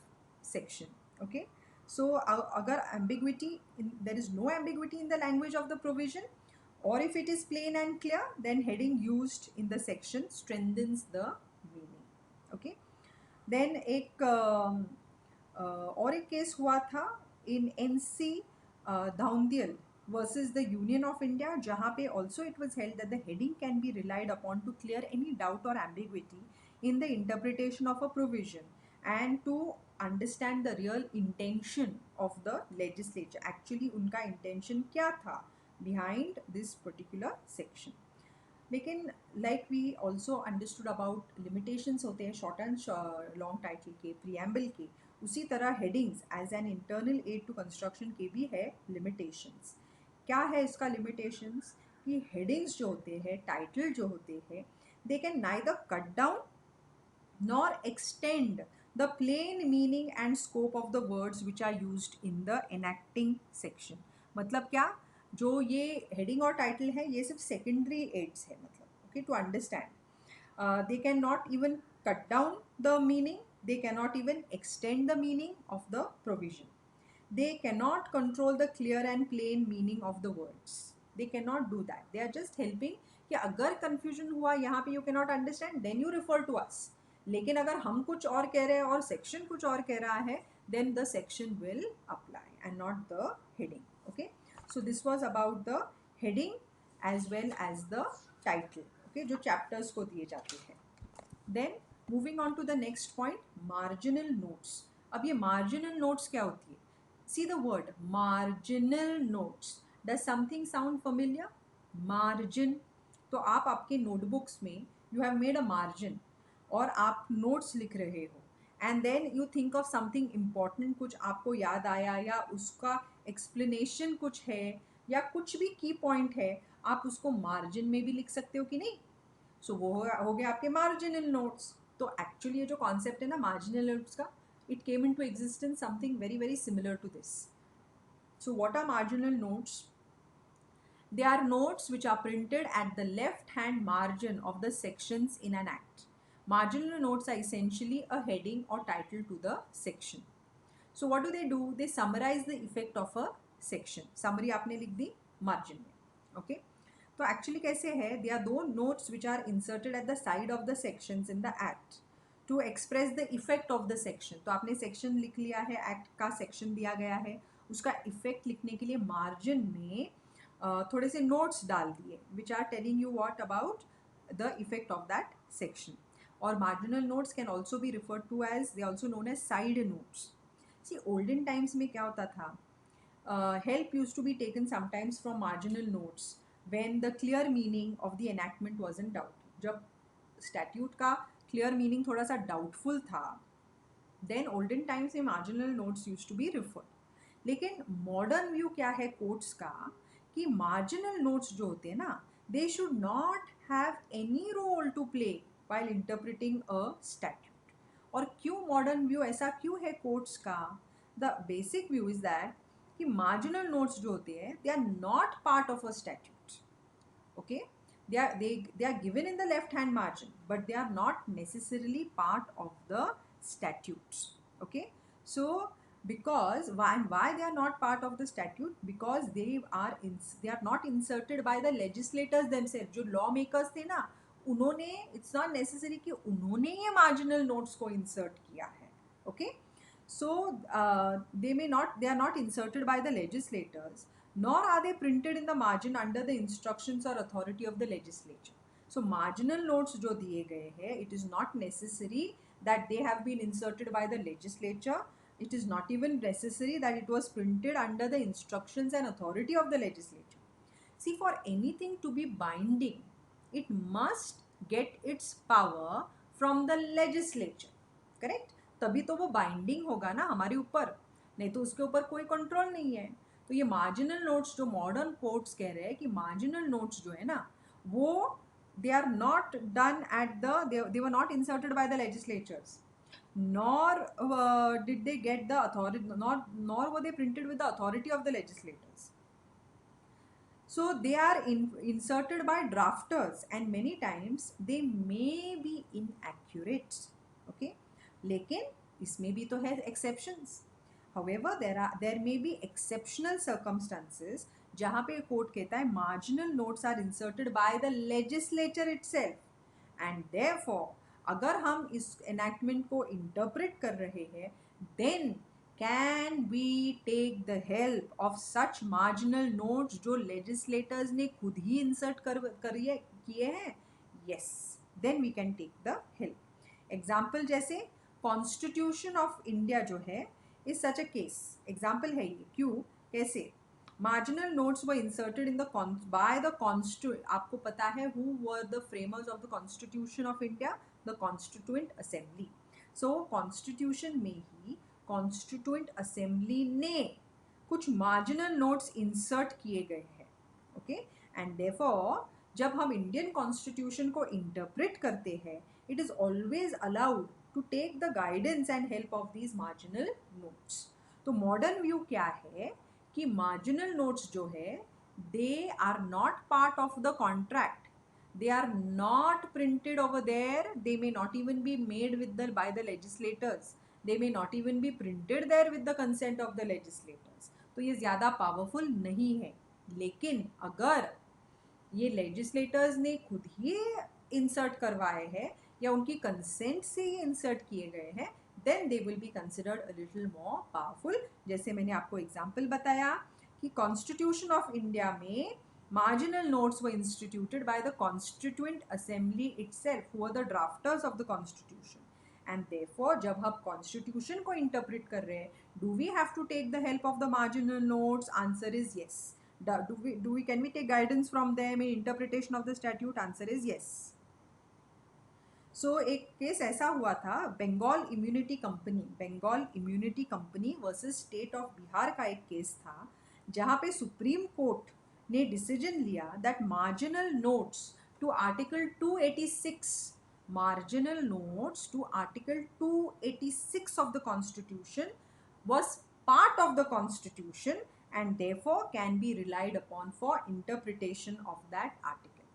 section. Okay, so agar ambiguity there is no ambiguity in the language of the provision, or if it is plain and clear, then heading used in the section strengthens the meaning. Okay, then एक और एक case हुआ था in NC धाउंदियल versus the Union of India, जहाँ पे also it was held that the heading can be relied upon to clear any doubt or ambiguity in the interpretation of a provision and to understand the real intention of the legislature. Actually उनका intention क्या था behind this particular section. लेकिन like we also understood about limitations होते हैं short and long title के, preamble के, उसी तरह headings as an internal aid to construction के भी है limitations. क्या है इसका limitations? कि headings जो होते हैं, title जो होते हैं, they can neither cut down nor extend the plain meaning and scope of the words which are used in the enacting section. मतलब क्या, जो ये heading और title है ये सिर्फ secondary aids है, मतलब okay, to understand. They cannot even cut down the meaning, they cannot even extend the meaning of the provision. They cannot control the clear and plain meaning of the words. They cannot do that. They are just helping कि अगर confusion हुआ यहाँ पे you cannot understand, then you refer to us. लेकिन अगर हम कुछ और कह रहे हैं और section कुछ और कह रहा है, then the section will apply and not the heading. Okay, so this was about the heading as well as the title. Okay, जो chapters को दिए जाते हैं. Then moving on to the next point, marginal notes. अब ये marginal notes क्या होती है? See the word marginal notes. Does something sound familiar? Margin. तो आप आपके notebooks में you have made a margin और आप notes लिख रहे हो and then you think of something important, कुछ आपको याद आया या उसका explanation कुछ है या कुछ भी की point है, आप उसको margin में भी लिख सकते हो कि नहीं? सो वो हो गया आपके मार्जिनल नोट्स. तो एक्चुअली ये जो कॉन्सेप्ट है ना मार्जिनल नोट्स का, it came in to existence something very very similar to this. So what are marginal notes? They are notes which are printed at the left hand margin of the sections in an act. Marginal notes are essentially a heading or title to the section. So what do? They summarize the effect of a section. Summary आपने लिख दी margin में. Okay. तो actually कैसे है, they are two notes which are inserted at the side of the sections in the act to express the effect of the section. तो आपने section लिख लिया है, एक्ट का सेक्शन दिया गया है, उसका इफेक्ट लिखने के लिए मार्जिन में थोड़े से नोट्स डाल दिए which are telling you what about the effect of that section. और marginal notes can also be referred to as, they also known as side notes. See olden times में क्या होता था, help used to be taken sometimes from marginal notes when the clear meaning of the enactment was in doubt. जब statute का clear meaning थोड़ा सा doubtful था, then olden times में marginal notes used to be referred. लेकिन modern view क्या है courts का, कि marginal notes जो होते हैं ना, they should not have any role to play while interpreting a statute. और क्यों modern view ऐसा क्यों है courts का? The basic view is that कि marginal notes जो होते हैं, they are not part of a statute. Okay, they are given in the left hand margin, but they are not necessarily part of the statutes. Okay, so because why they are not part of the statute? Because they are not inserted by the legislators themselves. जो law makers थे ना, उन्होंने, it's not necessary कि उन्होंने ये marginal notes को insert किया है. Okay, so they are not inserted by the legislators, nor are they printed in the margin under the instructions or authority of the legislature. So marginal notes जो दिए गए हैं, it is not necessary that they have been inserted by the legislature. It is not even necessary that it was printed under the instructions and authority of the legislature. See, for anything to be binding, it must get its power from the legislature. Correct? तभी तो वो binding होगा ना हमारे ऊपर, नहीं तो उसके ऊपर कोई कंट्रोल नहीं है. तो ये मार्जिनल नोट्स जो मॉडर्न कोर्ट्स कह रहे हैं कि मार्जिनल नोट्स जो है ना, वो they are not done at the, they were not inserted by the legislatures, nor did they get the authority, nor were they printed with the authority of the legislators. So they are inserted by drafters and many times they may be inaccurate. Okay, लेकिन इसमें भी तो है exceptions. However, there may be exceptional circumstances जहाँ पे court कहता है marginal notes are inserted by the legislature itself, and therefore अगर हम इस enactment को interpret कर रहे हैं, then can we take the help of such marginal notes जो legislators ने खुद ही insert किए हैं? Yes, then we can take the help. Example जैसे Constitution of India जो है is such a case. Example है ये, क्यों, कैसे? Marginal notes were inserted in the by the constituent. आपको पता है who were the framers of the Constitution of India? The Constituent Assembly. So Constitution में ही Constituent Assembly ने कुछ marginal notes insert किए गए हैं. Okay, and therefore जब हम Indian Constitution को interpret करते हैं, it is always allowed to take the guidance and help of these marginal notes. तो modern view क्या है कि marginal notes जो है, they are not part of the contract. They are not printed over there. They may not even be made by the legislators. They may not even be printed there with the consent of the legislators. तो ये ज़्यादा powerful नहीं है. लेकिन अगर ये legislators ने खुद ही insert करवाए हैं या उनकी consent से ही insert किए गए हैं, then they will be considered a little more powerful. जैसे मैंने आपको example बताया कि Constitution of India में marginal notes were instituted by the Constituent Assembly itself, who were the drafters of the Constitution. And therefore, जब हम Constitution को interpret कर रहे हैं, do we have to take the help of the marginal notes? Answer is yes. Can we take guidance from them in interpretation of the statute? Answer is yes. सो एक case ऐसा हुआ था, Bengal immunity company versus state of Bihar का एक case था, जहाँ पे supreme court ने डिसीजन लिया that marginal notes to article 286, of the constitution was part of the constitution and therefore can be relied upon for interpretation of that article.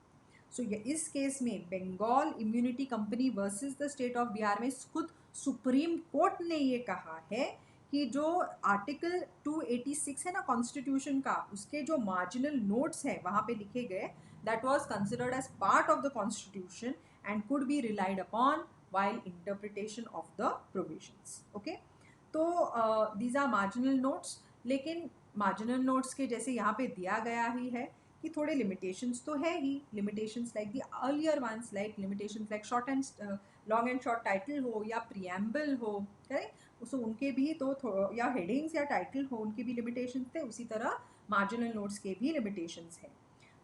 सो इस case में Bengal immunity company versus the state of Bihar में खुद supreme court ने ये कहा है कि जो आर्टिकल 286 है ना कॉन्स्टिट्यूशन का, उसके जो मार्जिनल नोट्स हैं वहाँ पे लिखे गए, that was considered as part of the constitution and could be relied upon while interpretation of the provisions. Okay, तो these are marginal notes, लेकिन marginal notes के जैसे यहाँ पे दिया गया ही है कि थोड़े limitations तो है ही, limitations like the earlier ones, like limitations like short and long and short title हो या preamble हो, करेक्ट, उसको उनके भी तो या headings या title हो उनके भी limitations थे, उसी तरह marginal notes के भी limitations है.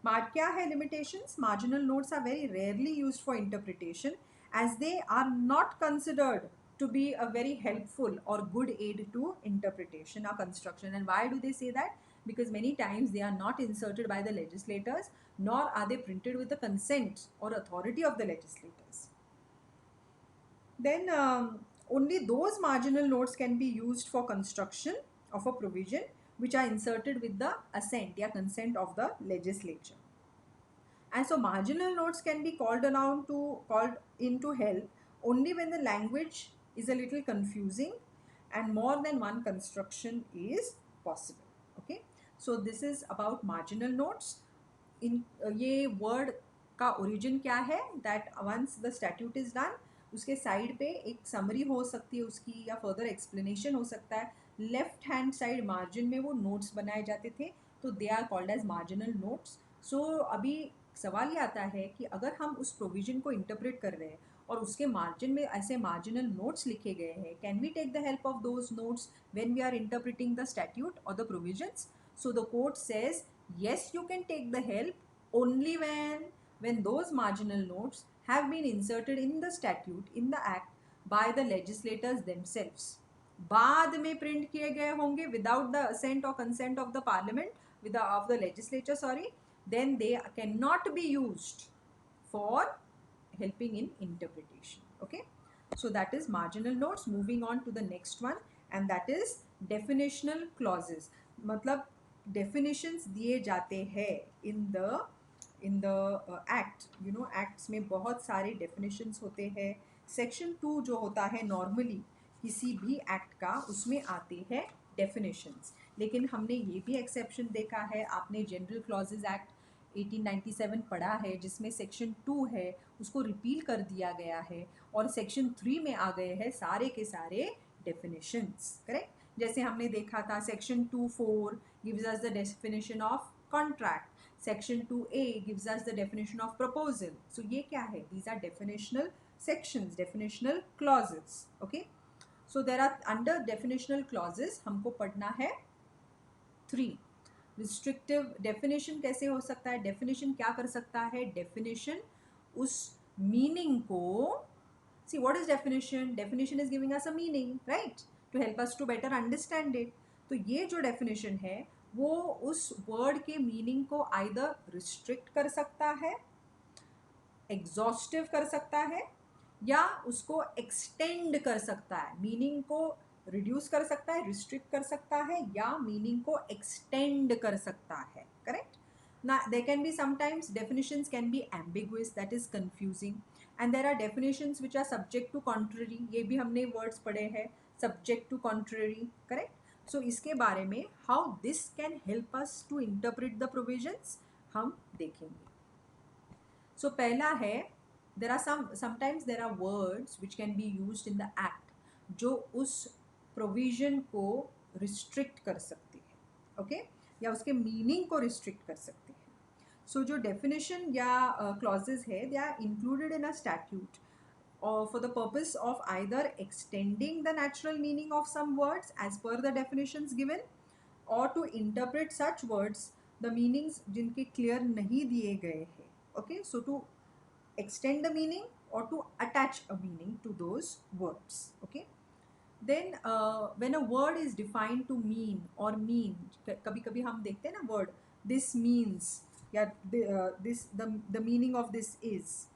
क्या है limitations? Marginal notes are very rarely used for interpretation as they are not considered to be a very helpful or good aid to interpretation or construction. And why do they say that? Because many times they are not inserted by the legislators, nor are they printed with the consent or authority of the legislators. Then only those marginal notes can be used for construction of a provision which are inserted with the assent or consent of the legislature. And so marginal notes can be called in to help only when the language is a little confusing and more than one construction is possible. Okay, so this is about marginal notes. In ये word का origin क्या है, that once the statute is done, उसके side पे एक summary हो सकती है उसकी या फर्दर एक्सप्लेनेशन हो सकता है. लेफ्ट हैंड साइड मार्जिन में वो नोट्स बनाए जाते थे, तो they are called as marginal notes. So अभी सवाल ये आता है कि अगर हम उस प्रोविजन को इंटरप्रेट कर रहे हैं और उसके मार्जिन में ऐसे मार्जिनल नोट्स लिखे गए हैं, can we take the help of those notes when we are interpreting the statute और the provisions? So the court says yes, you can take the help only when those marginal notes have been inserted in the statute, in the act, by the legislators themselves. बाद में print किए गए होंगे without the assent or consent of the parliament of the legislature, sorry, then they cannot be used for helping in interpretation. Okay, so that is marginal notes. Moving on to the next one, and that is definitional clauses. मतलब definitions दिए जाते हैं in the act. You know, acts में बहुत सारे definitions होते हैं. Section 2 जो होता है normally किसी भी act का, उसमें आते हैं definitions. लेकिन हमने ये भी exception देखा है, आपने General Clauses Act 1897 पढ़ा है जिसमें सेक्शन 2 है उसको रिपील कर दिया गया है और सेक्शन 3 में आ गए हैं सारे के सारे डेफिनेशंस. करेक्ट, जैसे हमने देखा था section 2(4) gives us the definition of contract, section 2(a) gives us the definition of proposal. So ये क्या है? These are definitional sections, definitional clauses. Okay, so there are under definitional clauses हमको पढ़ना है 3. रिस्ट्रिक्टिव डेफिनेशन कैसे हो सकता है? डेफिनेशन क्या कर सकता है? डेफिनेशन उस मीनिंग को, see what is definition? Definition is giving us a meaning, right, to help us to better understand it. तो ये जो डेफिनेशन है वो उस वर्ड के मीनिंग को आइदर रिस्ट्रिक्ट कर सकता है, एग्जॉस्टिव कर सकता है, या उसको एक्सटेंड कर सकता है, मीनिंग को रिड्यूस कर सकता है, रिस्ट्रिक्ट कर सकता है, या मीनिंग को एक्सटेंड कर सकता है. करेक्ट. ना there can be sometimes definitions can be ambiguous, that is confusing, and there are definitions which are subject to contrary. ये भी हमने वर्ड्स पढ़े हैं, subject to contrary. Correct. So इसके बारे में how this can help us to interpret the provisions हम देखेंगे. सो पहला है, there are sometimes there are words which can be used in the act जो उस provision को restrict कर सकती है. okay, या उसके meaning को restrict कर सकती है. so जो definition या clauses है, they are included in a statute for the purpose of either extending the natural meaning of some words as per the definitions given, or to interpret such words the meanings जिनके clear नहीं दिए गए हैं. okay, so to extend the meaning or to attach a meaning to those words. Okay, then when a word is defined to mean or mean, कभी कभी हम देखते हैं ना word this means या this the meaning of this is,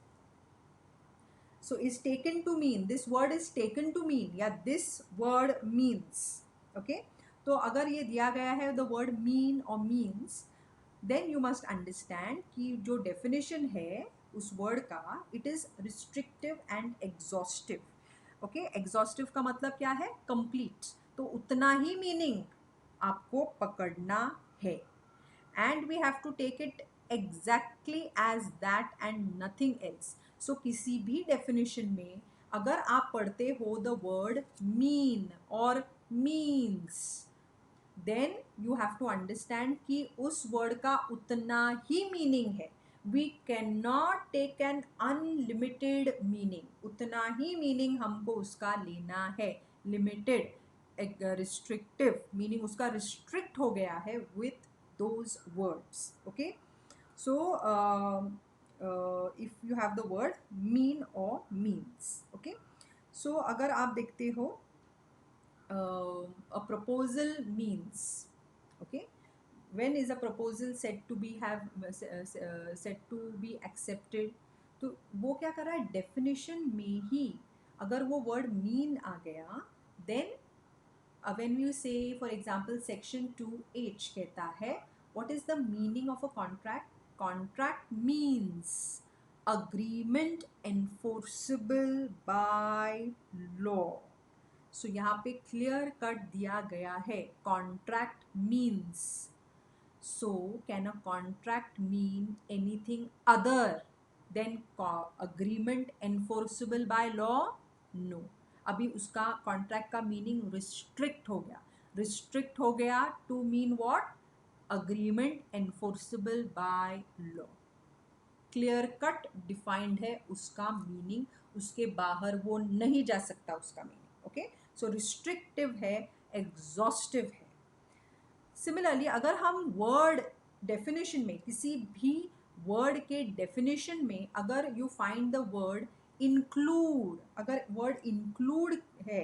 so is taken to mean, this word is taken to mean या this word means. okay, तो अगर ये दिया गया है the word mean or means, then you must understand कि जो definition है उस word का it is restrictive and exhaustive. okay, exhaustive का मतलब क्या है? complete. तो उतना ही meaning आपको पकड़ना है, and we have to take it exactly as that and nothing else. so किसी भी definition में अगर आप पढ़ते हो the word mean और means, then you have to understand कि उस word का उतना ही meaning है. we cannot take an unlimited meaning. उतना ही meaning हमको उसका लेना है. limited, restrictive meaning उसका restrict हो गया है with those words. okay, so if you have the word mean or means. okay, so अगर आप देखते हो a proposal means. okay, when is a proposal said to be have said to be accepted? तो वो क्या कर रहा है? definition में ही अगर वो word mean आ गया, then when you say for example section 2h कहता है what is the meaning of a contract? contract means agreement enforceable by law. so यहाँ पे clear cut दिया गया है contract means. so can a contract mean anything other than agreement enforceable by law? no. अभी उसका contract का meaning restrict हो गया. रिस्ट्रिक्ट हो गया to mean what? Agreement enforceable by law. Clear cut defined है उसका मीनिंग, उसके बाहर वो नहीं जा सकता उसका मीनिंग. ओके, सो रिस्ट्रिक्टिव है, एग्जॉस्टिव है. सिमिलरली अगर हम वर्ड डेफिनेशन में, किसी भी वर्ड के डेफिनेशन में अगर you find the word include, अगर वर्ड इंक्लूड है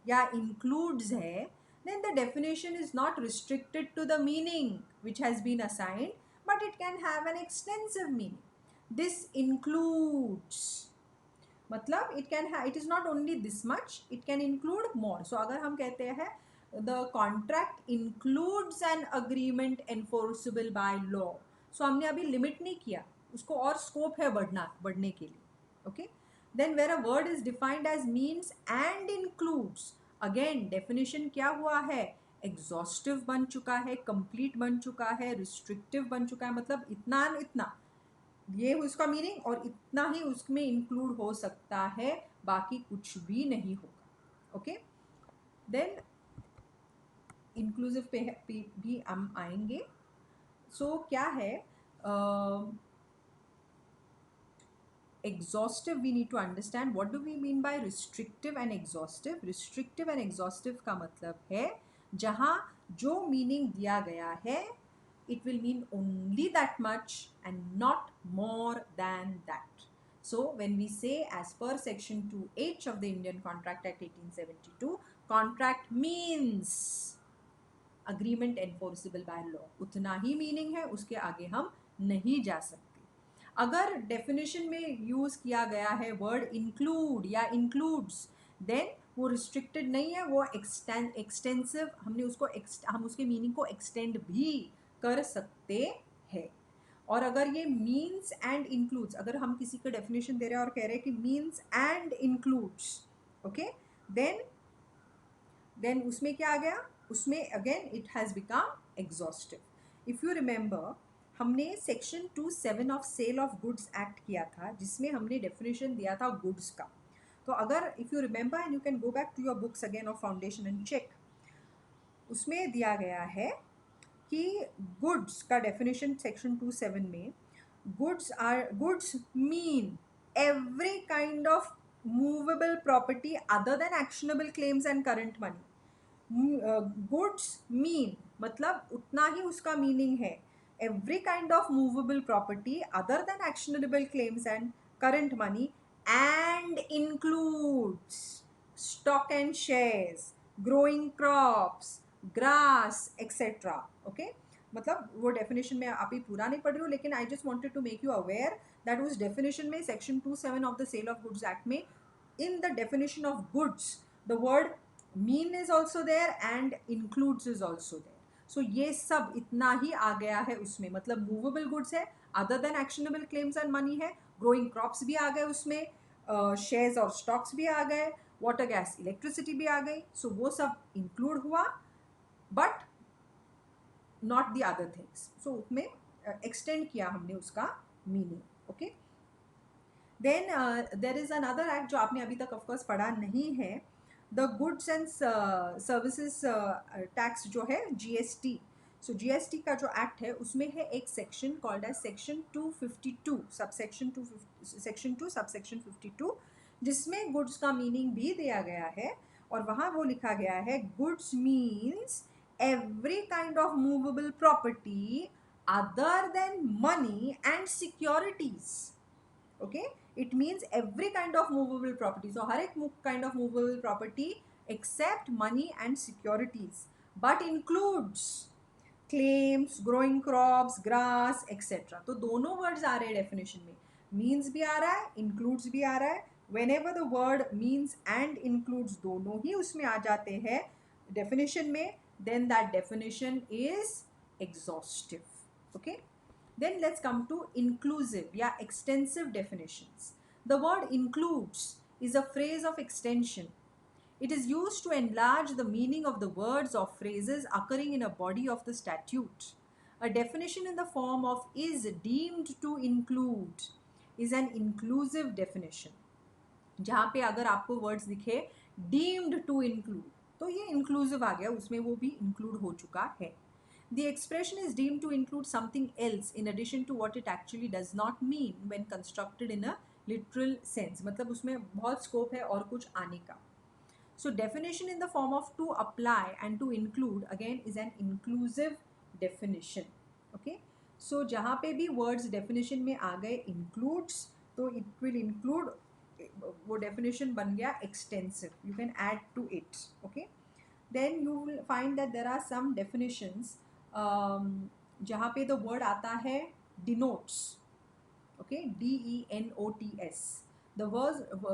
या इंक्लूड्स है, then the definition is not restricted to the meaning which has been assigned, but it can have an extensive meaning. this includes मतलब it is not only this much, it can include more. so अगर हम कहते हैं the contract includes an agreement enforceable by law, so हमने अभी limit नहीं किया उसको, और स्कोप है बढ़ने के लिए. okay, then where a word is defined as means and includes, again definition क्या हुआ है? एग्जॉस्टिव बन चुका है, कंप्लीट बन चुका है, रिस्ट्रिक्टिव बन चुका है. मतलब इतना न इतना ये उसका मीनिंग और इतना ही उसमें इंक्लूड हो सकता है, बाकी कुछ भी नहीं होगा. ओके, देन इंक्लूसिव पे भी हम आएंगे. सो क्या है exhaustive? we need to understand what do we mean by restrictive and exhaustive. restrictive and exhaustive का मतलब है जहाँ जो meaning दिया गया है it will mean only that much and not more than that. so when we say as per section 2h of the Indian Contract Act 1872, contract means agreement enforceable by law, उतना ही meaning है, उसके आगे हम नहीं जा सकते. अगर definition में यूज़ किया गया है वर्ड इंक्लूड या इंक्लूड्स, देन वो रिस्ट्रिक्टेड नहीं है, वो एक्सटेंसिव, हम उसके मीनिंग को एक्सटेंड भी कर सकते हैं. और अगर ये मीन्स एंड इंक्लूड्स, अगर हम किसी का डेफिनेशन दे रहे हैं और कह रहे हैं कि means and includes, okay, then उसमें क्या आ गया? उसमें again it has become exhaustive. If you remember हमने section 27 of sale of goods act किया था जिसमें हमने डेफिनेशन दिया था गुड्स का. तो अगर if you remember and you can go back to your books again of foundation and check, उसमें दिया गया है कि गुड्स का डेफिनेशन सेक्शन 27 में goods mean every kind of movable property other than actionable claims and current money. Goods mean मतलब उतना ही उसका मीनिंग है, every kind of movable property other than actionable claims and current money and includes stock and shares, growing crops, grass, etc. Okay, मतलब वो definition में अभी पूरा नहीं पढ़ रही हूँ, लेकिन I just wanted to make you aware that उस डेफिनेशन में section 27 of the sale of goods act में in the definition of goods the word mean is also there and includes is also there. So ये सब इतना ही आ गया है उसमें, मतलब मूवेबल गुड्स है, other than actionable claims and money है, ग्रोइंग क्रॉप्स भी आ गए उसमें, शेयर्स और स्टॉक्स भी आ गए, वाटर गैस इलेक्ट्रिसिटी भी आ गई. सो वो सब इंक्लूड हुआ, but not the other things. So उसमें एक्सटेंड किया हमने उसका meaning. Okay, then there is another act जो आपने अभी तक ऑफकोर्स पढ़ा नहीं है, the goods and services tax जो है जीएसटी. सो जीएसटी का जो एक्ट है उसमें है एक section called as section 252 subsection 2 section 2 subsection 52, जिसमें गुड्स का मीनिंग भी दिया गया है. और वहाँ वो लिखा गया है, goods means every kind of movable property other than money and securities. Okay, it means every kind of movable property. So हर एक kind of movable property except money and securities, but includes claims, growing crops, grass, etc. तो दोनों words आ रहे हैं definition में, means भी आ रहा है, includes भी आ रहा है. Whenever the word means and includes दोनों ही उसमें आ जाते हैं definition में, then that definition is exhaustive. Okay. Then let's come to inclusive, yeah, extensive definitions. The word includes is a phrase of extension. It is used to enlarge the meaning of the words or phrases occurring in a body of the statute. A definition in the form of is deemed to include is an inclusive definition. जहाँ पे अगर आपको words दिखे deemed to include, तो ये inclusive आ गया, उसमें वो भी include हो चुका है. The expression is deemed to include something else in addition to what it actually does not mean when constructed in a literal sense. मतलब उसमें बहुत स्कोप है और कुछ आने का. So definition in the form of to apply and to include again is an inclusive definition. Okay. So जहाँ पे भी words definition में आ गए includes, तो it will include, वो definition बन गया extensive. You can add to it. Okay. Then you will find that there are some definitions जहाँ पे the word आता है denotes. Okay, DENOTS. The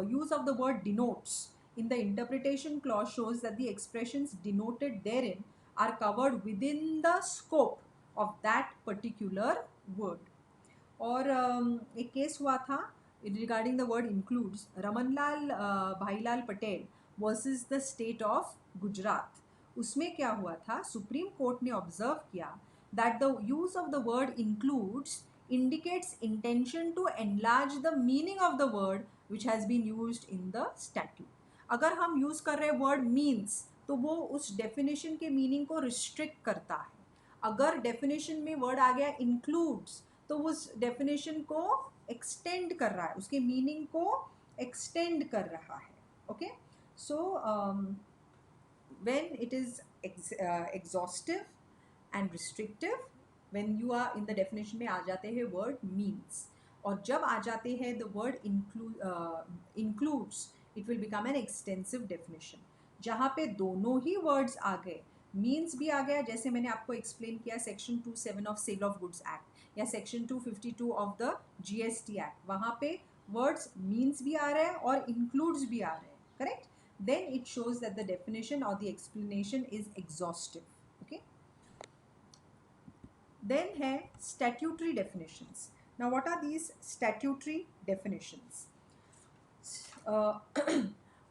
use of the word denotes in the interpretation clause shows that the expressions denoted therein are covered within the scope of that particular word. और एक case हुआ था regarding the word includes, Ramanlal Bhailal Patel versus the state of Gujarat. उसमें क्या हुआ था, supreme court ने observe किया that the use of the word includes indicates intention to enlarge the meaning of the word which has been used in the statute. अगर हम use कर रहे हैं वर्ड मीन्स, तो वो उस डेफिनेशन के मीनिंग को रिस्ट्रिक्ट करता है. अगर डेफिनेशन में वर्ड आ गया इंक्लूड्स, तो उस डेफिनेशन को एक्सटेंड कर रहा है, उसके मीनिंग को एक्सटेंड कर रहा है. Okay, so when it is exhaustive and restrictive, when you are in the definition में आ जाते हैं word means, और जब आ जाते हैं the word includes, it will become an extensive definition. जहाँ पे दोनों ही words आ गए, means भी आ गया, जैसे मैंने आपको explain किया section 27 of sale of goods act या section 252 of the GST act, वहाँ पे words means भी आ रहे हैं और includes भी आ रहे हैं. Correct? Then it shows that the definition or the explanation is exhaustive. Okay. Then है statutory definitions. Now what are these statutory definitions?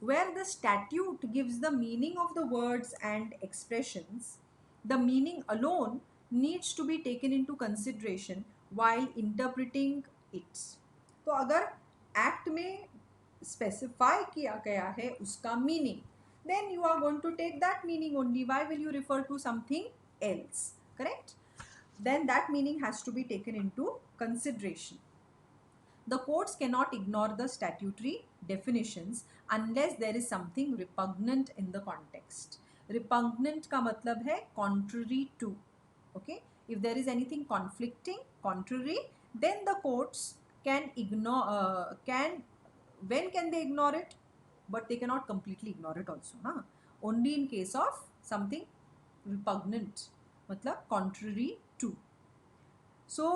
Where the statute gives the meaning of the words and expressions, the meaning alone needs to be taken into consideration while interpreting it. तो अगर act में specify किया गया है उसका meaning, then you are going to take that meaning only. Why will you refer to something else? Correct? Then that meaning has to be taken into consideration. The courts cannot ignore the statutory definitions unless there is something repugnant in the context. Repugnant का मतलब है contrary to. Okay? If there is anything conflicting, contrary, then the courts can ignore, can when can they ignore it? But they cannot completely ignore it also, na? Only in case of something repugnant, matlab contrary to. So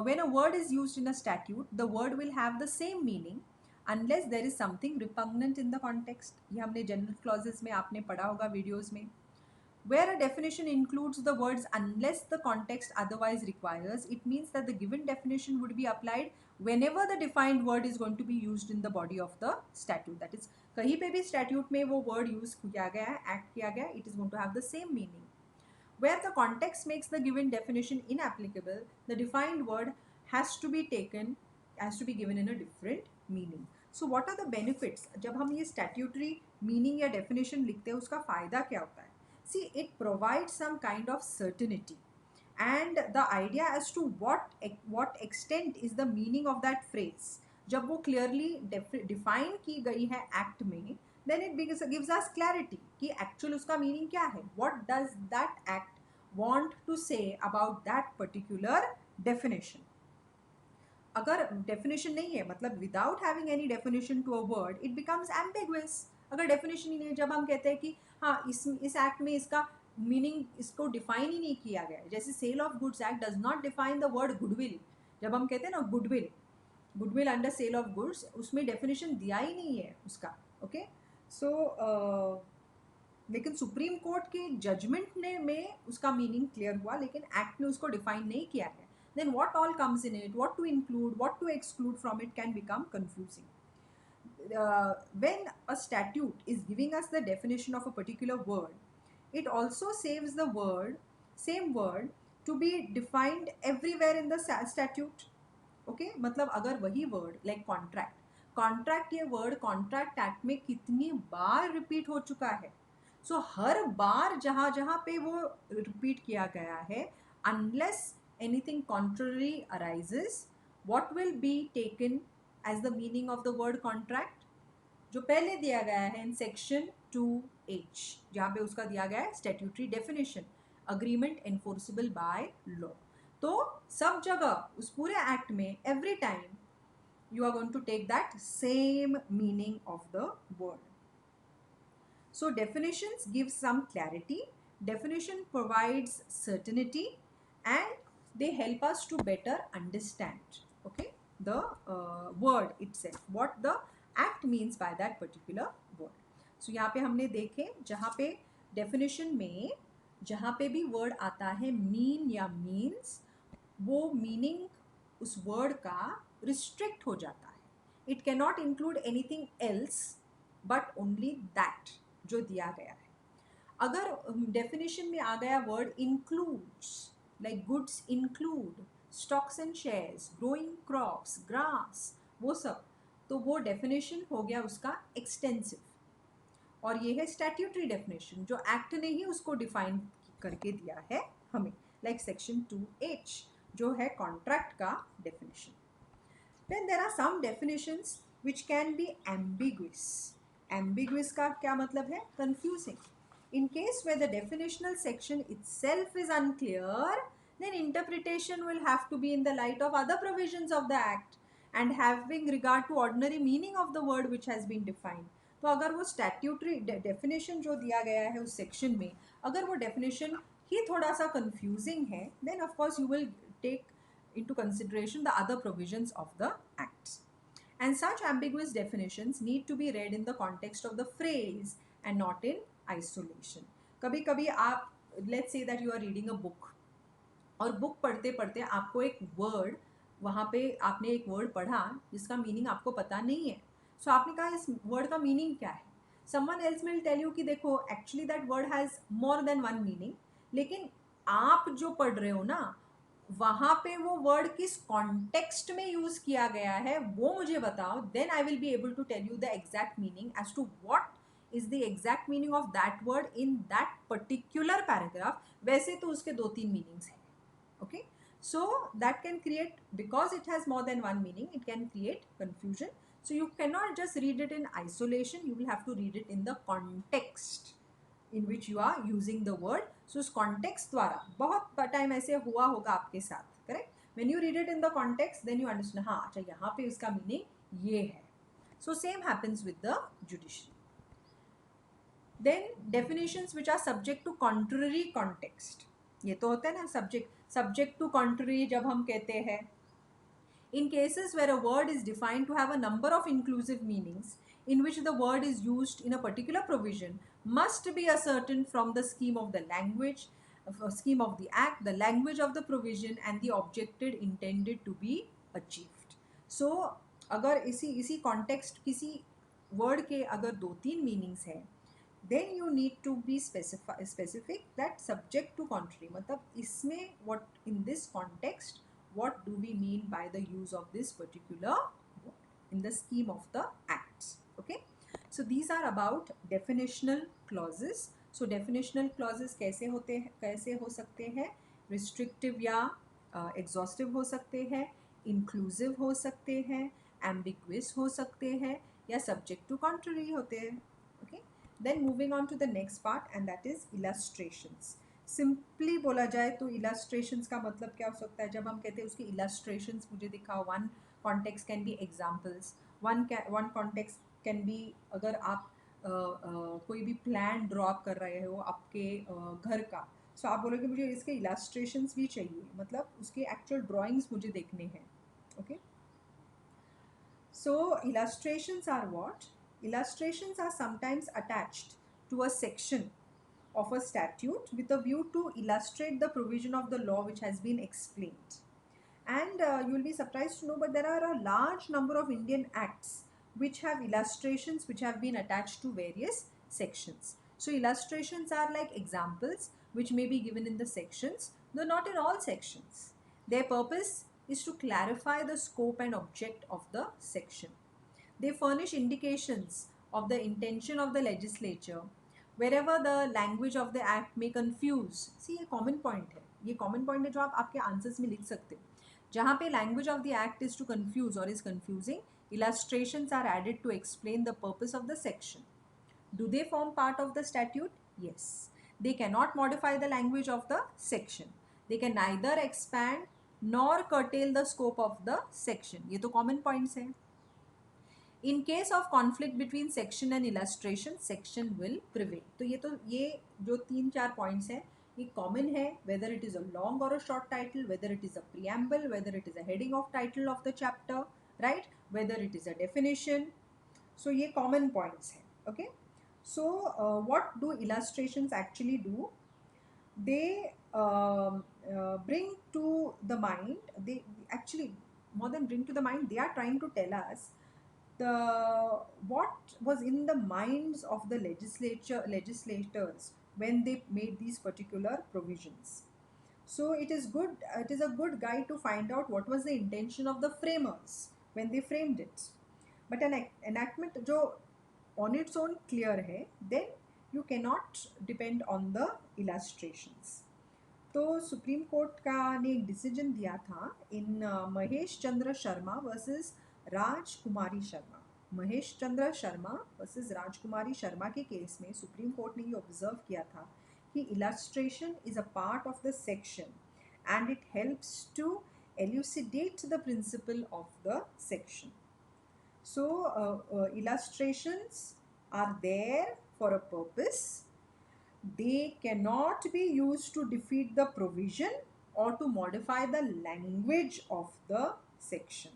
when a word is used in a statute, the word will have the same meaning unless there is something repugnant in the context. ये हमने general clauses में आपने पढ़ा होगा videos में. Where a definition includes the words unless the context otherwise requires, it means that the given definition would be applied whenever the defined word is going to be used in the body of the statute. That is, कहीं पे भी statute में वो word use किया गया है, act किया गया है, it is going to have the same meaning. Where the context makes the given definition inapplicable, the defined word has to be given in a different meaning. So what are the benefits? जब हम ये statutory meaning या definition लिखते हैं, उसका फ़ायदा क्या होता है? See, it provides some kind of certainty, and the idea as to what extent is the meaning of that phrase. जब वो clearly define की गई है act में, then it gives us clarity कि actual उसका meaning क्या है. What does that act want to say about that particular definition? अगर definition नहीं है, मतलब without having any definition to a word, it becomes ambiguous. अगर definition ही नहीं है, जब हम कहते हैं कि हाँ इस act में इसका मीनिंग इसको डिफाइन ही नहीं किया गया है, जैसे sale of goods act does not define the word goodwill. जब हम कहते हैं ना goodwill under sale of goods, उसमें डेफिनेशन दिया ही नहीं है उसका. ओके, सो लेकिन सुप्रीम कोर्ट के जजमेंट ने में उसका मीनिंग क्लियर हुआ, लेकिन एक्ट ने उसको डिफाइन नहीं किया है. Then what all comes in it, what to include, what to exclude from it can become confusing. When a statute is giving us the definition of a particular word, it also saves the same word to be defined everywhere in the statute. Okay, मतलब अगर वही word like contract ये word contract act में कितनी बार repeat हो चुका है. So हर बार जहाँ पे वो repeat किया गया है, unless anything contrary arises, what will be taken as the meaning of the word contract? जो पहले दिया गया है इन सेक्शन 2H, जहाँ पे उसका दिया गया है statutory definition, agreement enforceable by law. तो सब जगह उस पूरे एक्ट में every time you are going to take that same meaning of the word. So definitions give some clarity, definition provides certainty, and they help us to better understand, okay, the word itself, what the act means by that particular word. So यहाँ पे हमने देखे जहाँ पे definition में जहाँ पे भी word आता है mean या means, वो meaning उस word का restrict हो जाता है. It cannot include anything else but only that जो दिया गया है. अगर definition में आ गया word includes, like goods include stocks and shares, growing crops, grass, वो सब, तो वो definition हो गया उसका extensive. और ये है statutory definition जो act ने ही उसको define करके दिया है हमें, like section 2H जो है contract का definition. Then there are some definitions which can be ambiguous. Ambiguous का क्या मतलब है? Confusing. In case where the definitional section itself is unclear, then interpretation will have to be in the light of other provisions of the act and having regard to ordinary meaning of the word which has been defined. तो अगर वो statutory definition जो दिया गया है उस section में, अगर वो definition ही थोड़ा सा confusing है, then of course you will take into consideration the other provisions of the acts. And such ambiguous definitions need to be read in the context of the phrase and not in isolation. कभी कभी आप, let's say that you are reading a book, और book पढ़ते पढ़ते आपको एक word, वहाँ पे आपने एक वर्ड पढ़ा जिसका मीनिंग आपको पता नहीं है. सो आपने कहा इस वर्ड का मीनिंग क्या है. Someone else will tell you कि देखो actually that word has more than one meaning, लेकिन आप जो पढ़ रहे हो ना, वहाँ पे वो वर्ड किस कॉन्टेक्स्ट में यूज किया गया है वो मुझे बताओ, then I will be able to tell you the exact meaning as to what is the exact meaning of that word in that particular paragraph. वैसे तो उसके 2-3 मीनिंग्स हैं. Okay, so that can create, because it has more than one meaning, it can create confusion. So you cannot just read it in isolation, you will have to read it in the context in which you are using the word. So उस context द्वारा बहुत time ऐसे हुआ होगा आपके साथ, correct? When you read it in the context, then you understand, हाँ अच्छा यहाँ पे इसका meaning ये है. So same happens with the judiciary. Then definitions which are subject to contrary context. ये तो होता है ना subject to contrary जब हम कहते हैं. In cases where a word is defined to have a number of inclusive meanings, in which the word is used in a particular provision, must be ascertained from the scheme of the language, scheme of the act, the language of the provision, and the objective intended to be achieved. So, अगर इसी context किसी word के अगर 2-3 meanings है, then you need to be specific that subject to contrary. मतलब इसमें what in this context what do we mean by the use of this particular word in the scheme of the acts. Okay, so these are about definitional clauses. So definitional clauses कैसे हो सकते हैं? Restrictive या exhaustive हो सकते हैं, inclusive हो सकते हैं, ambiguous हो सकते हैं, या subject to contrary होते हैं. Okay, then moving on to the next part, and that is illustrations. Simply बोला जाए तो इलास्ट्रेशंस का मतलब क्या हो सकता है? जब हम कहते हैं उसकी इलास्ट्रेशंस मुझे दिखाओ, one context can be examples, one context can be अगर आप कोई भी प्लान ड्रॉ कर रहे हो आपके घर का, सो आप बोलोगे मुझे इसके इलास्ट्रेशंस भी चाहिए, मतलब उसके एक्चुअल ड्राइंग्स मुझे देखने हैं. Okay, so illustrations are what? Illustrations are sometimes attached to a section of a statute with a view to illustrate the provision of the law which has been explained. And you will be surprised to know, but there are a large number of Indian acts which have illustrations which have been attached to various sections. So illustrations are like examples which may be given in the sections, though not in all sections. Their purpose is to clarify the scope and object of the section. They furnish indications of the intention of the legislature wherever the language of the act may confuse. See, ये common point है, ये common point है जो आप आपके answers में लिख सकते हो. जहाँ पे language of the act is to confuse or is confusing, illustrations are added to explain the purpose of the section. Do they form part of the statute? Yes. They cannot modify the language of the section. They can neither expand nor curtail the scope of the section. ये तो common points हैं. In case of conflict between section and illustration, section will prevail. तो ये जो 3-4 points हैं, ये common है, whether it is a long or a short title, whether it is a preamble, whether it is a heading of title of the chapter, right? Whether it is a definition. So ये common points हैं. Okay. So what do illustrations actually do? They bring to the mind. They actually, more than bring to the mind, they are trying to tell us what was in the minds of the legislators when they made these particular provisions. So it is a good guide to find out what was the intention of the framers when they framed it. But an enactment जो on its own clear है, then you cannot depend on the illustrations. तो supreme court का ने एक decision दिया था इन Mahesh Chandra Sharma versus राजकुमारी Sharma. Mahesh Chandra Sharma versus राजकुमारी शर्मा के case में सुप्रीम कोर्ट ने ये ऑब्जर्व किया था कि illustration is a part of the section and it helps to elucidate the principle of the section. So illustrations are there for a purpose. They cannot be used to defeat the provision or to modify the language of the section.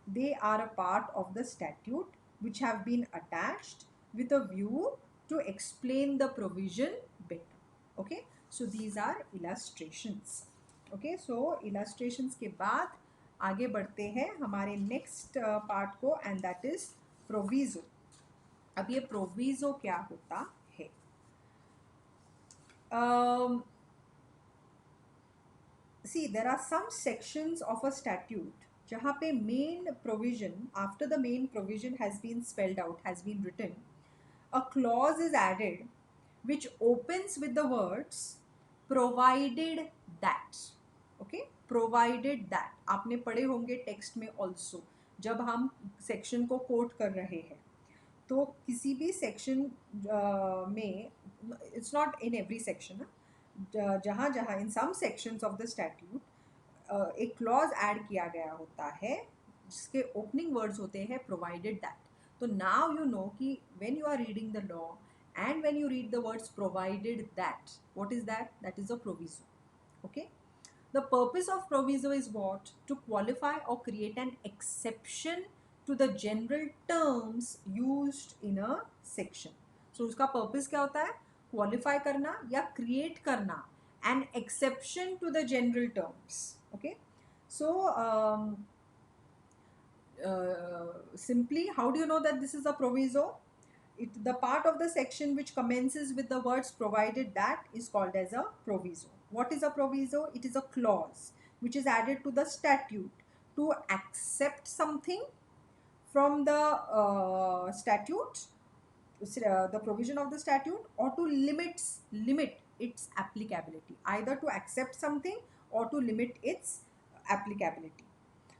They are a part of the statute which have been attached with a view to explain the provision better. Okay, so these are illustrations. Okay, so illustrations के बाद आगे बढ़ते हैं हमारे next part को, and that is proviso. अब ये proviso क्या होता है? See, there are some sections of a statute जहाँ पे main provision, after the main provision has been spelled out, has been written, a clause is added which opens with the words provided that. Okay, provided that आपने पढ़े होंगे text में also, जब हम section को coat कर रहे हैं तो किसी भी सेक्शन में, it's not in every section, जहाँ जहाँ इन सम सेक्शंस ऑफ द स्टैट्यूट एक क्लॉज ऐड किया गया होता है जिसके ओपनिंग वर्ड्स होते हैं प्रोवाइडेड दैट. तो now you know कि when you are reading the law and when you read the words provided that, what is that? That is a proviso. Okay. The purpose of proviso is what? To qualify or create an exception to the general terms used in a section. So उसका purpose क्या होता है? Qualify करना या create करना an exception to the general terms. Okay. So simply, how do you know that this is a proviso? The part of the section which commences with the words provided that is called as a proviso. What is a proviso? It is a clause which is added to the statute to accept something from the statute, the provision of the statute, or to limit its applicability, either to accept something or to limit its applicability.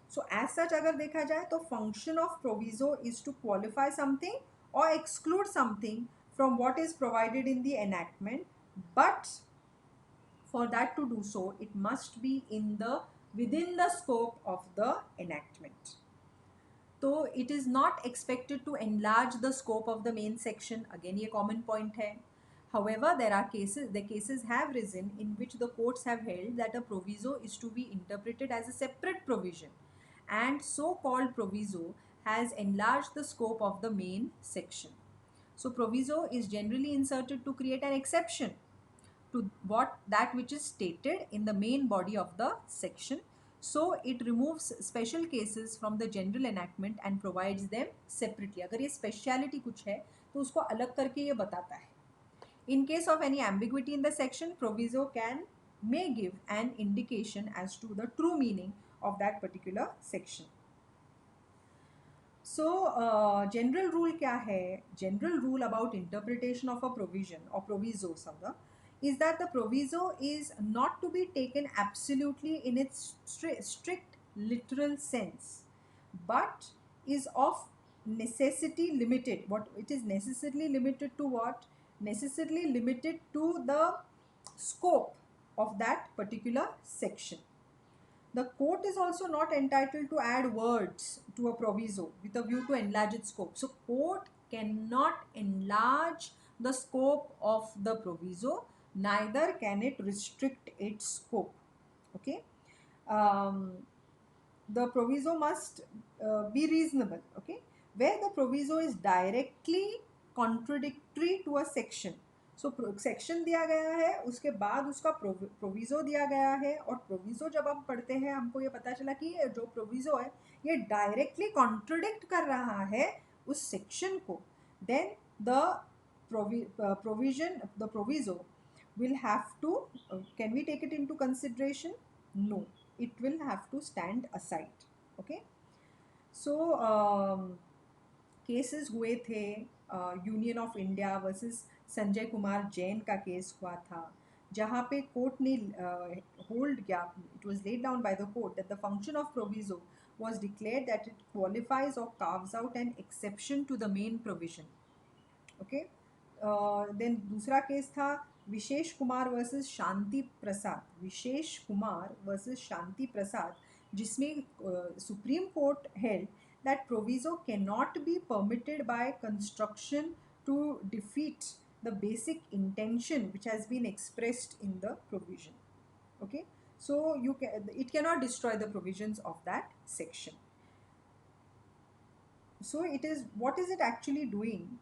So as such अगर देखा जाए तो function of proviso is to qualify something or exclude something from what is provided in the enactment, but for that to do so it must be within the scope of the enactment. So it is not expected to enlarge the scope of the main section. Again ये common point है. However, the cases have risen in which the courts have held that a proviso is to be interpreted as a separate provision, and so-called proviso has enlarged the scope of the main section. So proviso is generally inserted to create an exception to that which is stated in the main body of the section. So it removes special cases from the general enactment and provides them separately. अगर ये speciality कुछ है तो उसको अलग करके ये बताता है. In case of any ambiguity in the section, proviso may give an indication as to the true meaning of that particular section. So general rule क्या है? General rule about interpretation of a provision or proviso is that the proviso is not to be taken absolutely in its strict literal sense, but is of necessity limited. What it is necessarily limited to? What? Necessarily limited to the scope of that particular section. The court is also not entitled to add words to a proviso with a view to enlarge its scope. So court cannot enlarge the scope of the proviso, neither can it restrict its scope. Okay. The proviso must be reasonable. Okay. Where the proviso is directly contradictory to a section. So section दिया गया है, उसके बाद उसका proviso दिया गया है, और प्रोविज़ो जब हम पढ़ते हैं हमको ये पता चला कि ये जो प्रोविज़ो है ये डायरेक्टली कॉन्ट्रोडिक्ट कर रहा है उस सेक्शन को, then the proviso will have to can we take it into consideration? No, it will have to stand aside. Okay. So cases हुए थे, union of India versus Sanjay Kumar Jain का केस हुआ था, जहाँ पे कोर्ट ने होल्ड किया, it was laid down by the court that the function of proviso was declared that it qualifies or carves out an exception to the main provision. Okay. Then दूसरा case था विशेष Kumar versus शांति प्रसाद, विशेष Kumar versus शांति प्रसाद, जिसमें supreme court held that proviso cannot be permitted by construction to defeat the basic intention which has been expressed in the provision. Okay. So it cannot destroy the provisions of that section. So what is it actually doing?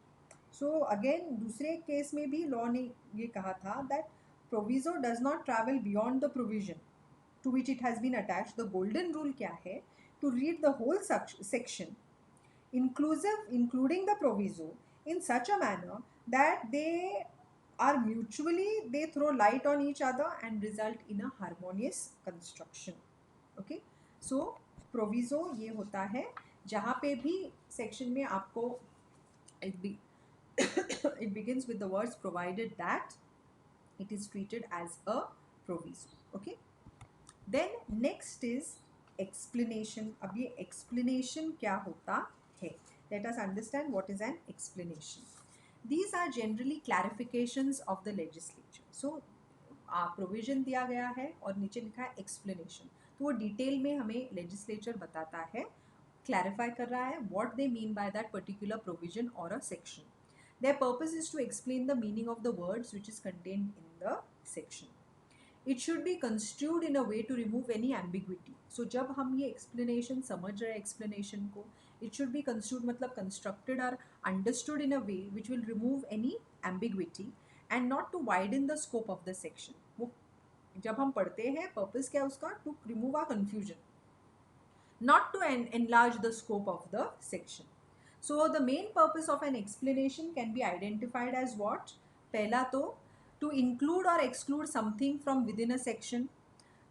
So again दूसरे case में भी law ने ये कहा था that proviso does not travel beyond the provision to which it has been attached. The golden rule क्या है? To read the whole section, including the proviso, in such a manner that they throw light on each other and result in a harmonious construction. Okay. So proviso ये होता है जहाँ पे भी section में आपको it begins with the words provided that, it is treated as a proviso. Okay. Then next is explanation. अब ये explanation क्या होता है? Let us understand what is an explanation. These are generally clarifications of the legislature. So provision दिया गया है और नीचे लिखा है explanation, तो वो डिटेल में हमें legislature बताता है clarify कर रहा है what they mean by that particular provision or a section. Their purpose is to explain the meaning of the words which is contained in the section. It should be construed in a way to remove any ambiguity. So जब हम ये explanation समझ रहे हैं explanation को, it should be construed मतलब constructed or understood in a way which will remove any ambiguity and not to widen the scope of the section. वो जब हम पढ़ते हैं purpose क्या है उसका, to remove our confusion, not to enlarge the scope of the section. So the main purpose of an explanation can be identified as what? पहला तो to include or exclude something from within a section.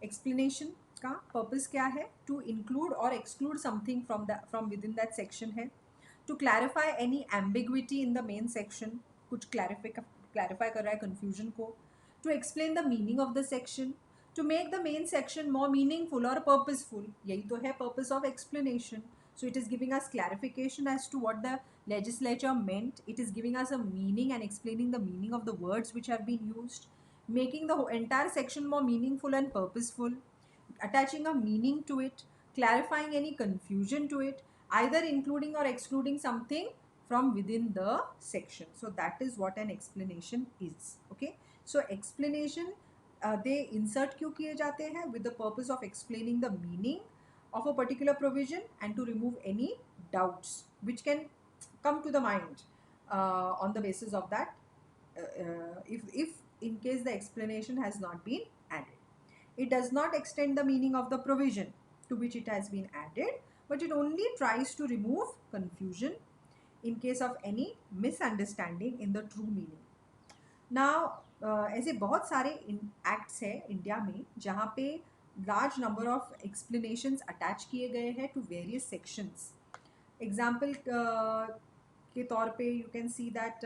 Explanation का purpose क्या है? To include or exclude something from within that section है. To clarify any ambiguity in the main section, कुछ clarify कर रहा है confusion को. To explain the meaning of the section. To make the main section more meaningful or purposeful. यही तो है purpose of explanation. So it is giving us clarification as to what the legislature meant. It is giving us a meaning and explaining the meaning of the words which have been used. Making the entire section more meaningful and purposeful. Attaching a meaning to it. Clarifying any confusion to it. Either including or excluding something from within the section. So that is what an explanation is. Okay. So explanation they insert क्यों किए जाते हैं? With the purpose of explaining the meaning of a particular provision and to remove any doubts which can come to the mind on the basis of that if in case the explanation has not been added. It does not extend the meaning of the provision to which it has been added, but it only tries to remove confusion in case of any misunderstanding in the true meaning. Now ऐसे बहुत सारे acts हैं India में जहाँ पे large number of explanations attach किए गए हैं टू वेरियस सेक्शंस. एग्जाम्पल के तौर पे you can see that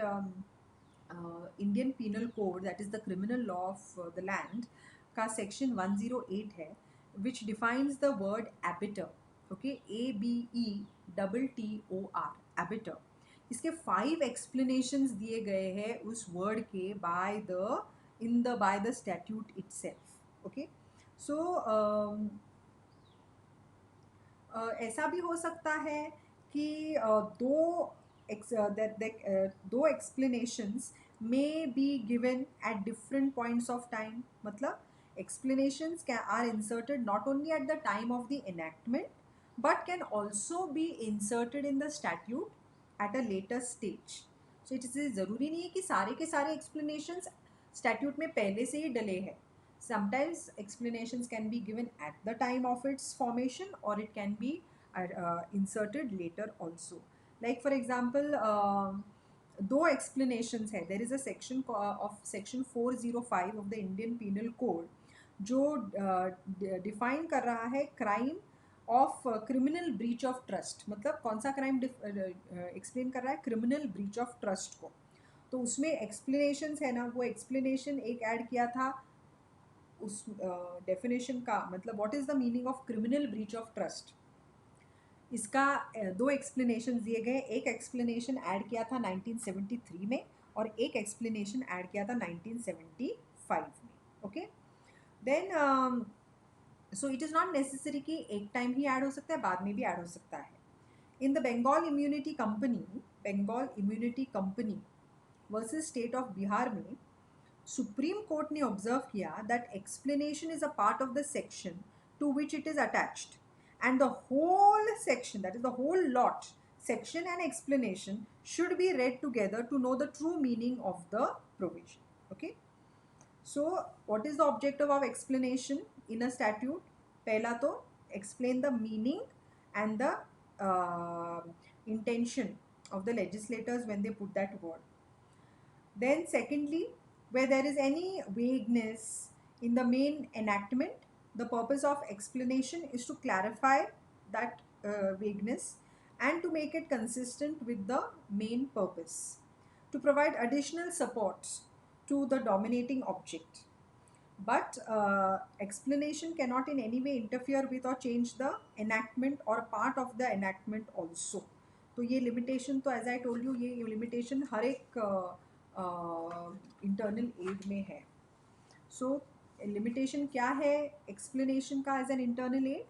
Indian penal code, that is the criminal law of the land का सेक्शन 108 है which defines the word abettor. Okay, ABETTOR, abettor. इसके 5 explanations दिए गए हैं उस वर्ड के by the statute itself. Okay, so ऐसा भी हो सकता है कि दो explanations may be given at different points of time. मतलब explanations are inserted not only at the time of the enactment but can also be inserted in the statute at a later stage. So it is ज़रूरी नहीं है कि सारे के सारे explanations statute में पहले से ही डले हैं. Sometimes explanations can be given at the time of its formation or it can be inserted later also. Like for example, दो explanations है. There is a section of section 405 of the Indian Penal Code जो define कर रहा है crime of criminal breach of trust. मतलब कौन सा crime explain कर रहा है? क्रिमिनल ब्रीच ऑफ ट्रस्ट को. तो उसमें एक्सप्लेनेशंस है ना, वो एक्सप्लेनेशन एक ऐड किया था उस डेफिनेशन का, मतलब what is the meaning of criminal breach of trust. इसका दो एक्सप्लेनेशन दिए गए. एक एक्सप्लेनेशन ऐड किया था 1973 में और एक एक्सप्लेनेशन ऐड किया था 1975 में. Okay, then so it is not necessary कि एक टाइम ही ऐड हो सकता है, बाद में भी ऐड हो सकता है. In the Bengal immunity company versus state of Bihar में सुप्रीम कोर्ट ने ऑब्जर्व किया that explanation is a part of the section to which it is attached and the whole section, that is the whole lot, section and explanation should be read together to know the true meaning of the provision. Okay, so what is the objective of explanation in a statute? पहला तो explain the meaning and the intention of the legislators when they put that word. Then secondly, where there is any vagueness in the main enactment, the purpose of explanation is to clarify that vagueness and to make it consistent with the main purpose, to provide additional supports to the dominating object. But explanation cannot in any way interfere with or change the enactment or part of the enactment also. तो ये limitation तो as I told you, ये limitation हर एक internal aid में है. So limitation क्या है explanation का as an internal aid?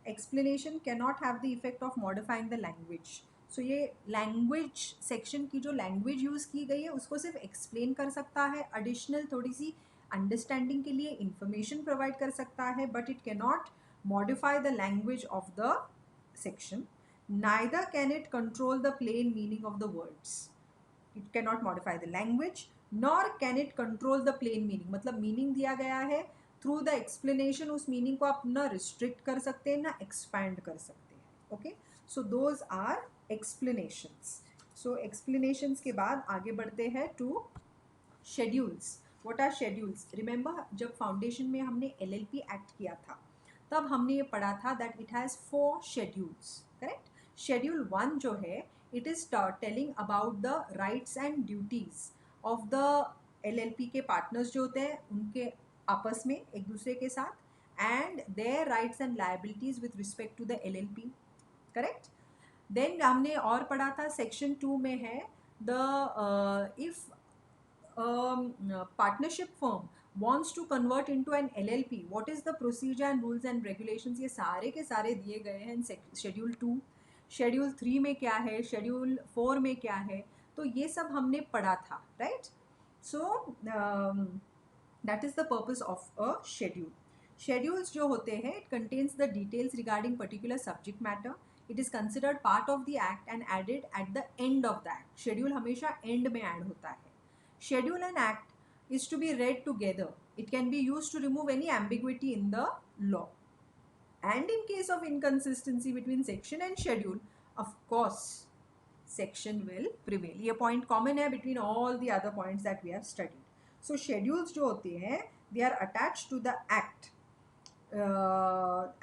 Explanation can not have the effect of modifying the language. So ये लैंग्वेज सेक्शन की जो लैंग्वेज यूज़ की गई है उसको सिर्फ एक्सप्लेन कर सकता है, एडिशनल थोड़ी सी अंडरस्टैंडिंग के लिए इंफॉर्मेशन प्रोवाइड कर सकता है, but it can not modify the language of the section. Neither can it control the plain meaning of the words. It cannot modify the language, nor can it control the plain meaning. मतलब meaning दिया गया है, through the explanation उस meaning को आप ना restrict कर सकते हैं ना expand कर सकते हैं. Okay, so those are explanations. So explanations के बाद आगे बढ़ते हैं to schedules. What are schedules? Remember जब foundation में हमने LLP act किया था तब हमने ये पढ़ा था that it has 4 schedules. Correct. Schedule 1 जो है it is telling about the rights and duties of the LLP के पार्टनर्स जो होते हैं उनके आपस में एक दूसरे के साथ, and their rights and liabilities with respect to the LLP. Correct. Then हमने और पढ़ा था सेक्शन 2 में है the if partnership firm wants to convert into an LLP, what is the procedure and rules and regulations. ये सारे के सारे दिए गए हैं शेड्यूल 2. शेड्यूल 3 में क्या है, शेड्यूल 4 में क्या है, तो ये सब हमने पढ़ा था. Right. So that is the purpose of a schedule. Schedules जो होते हैं it contains the details regarding particular subject matter. It is considered part of the act and added at the end of the act. Schedule हमेशा end में add होता है. Schedule and act is to be read together. It can be used to remove any ambiguity in the law. And in case of inconsistency between section and schedule, of course, section will prevail. ये point common है between all the other points that we have studied. So schedules जो होते हैं, they are attached to the act.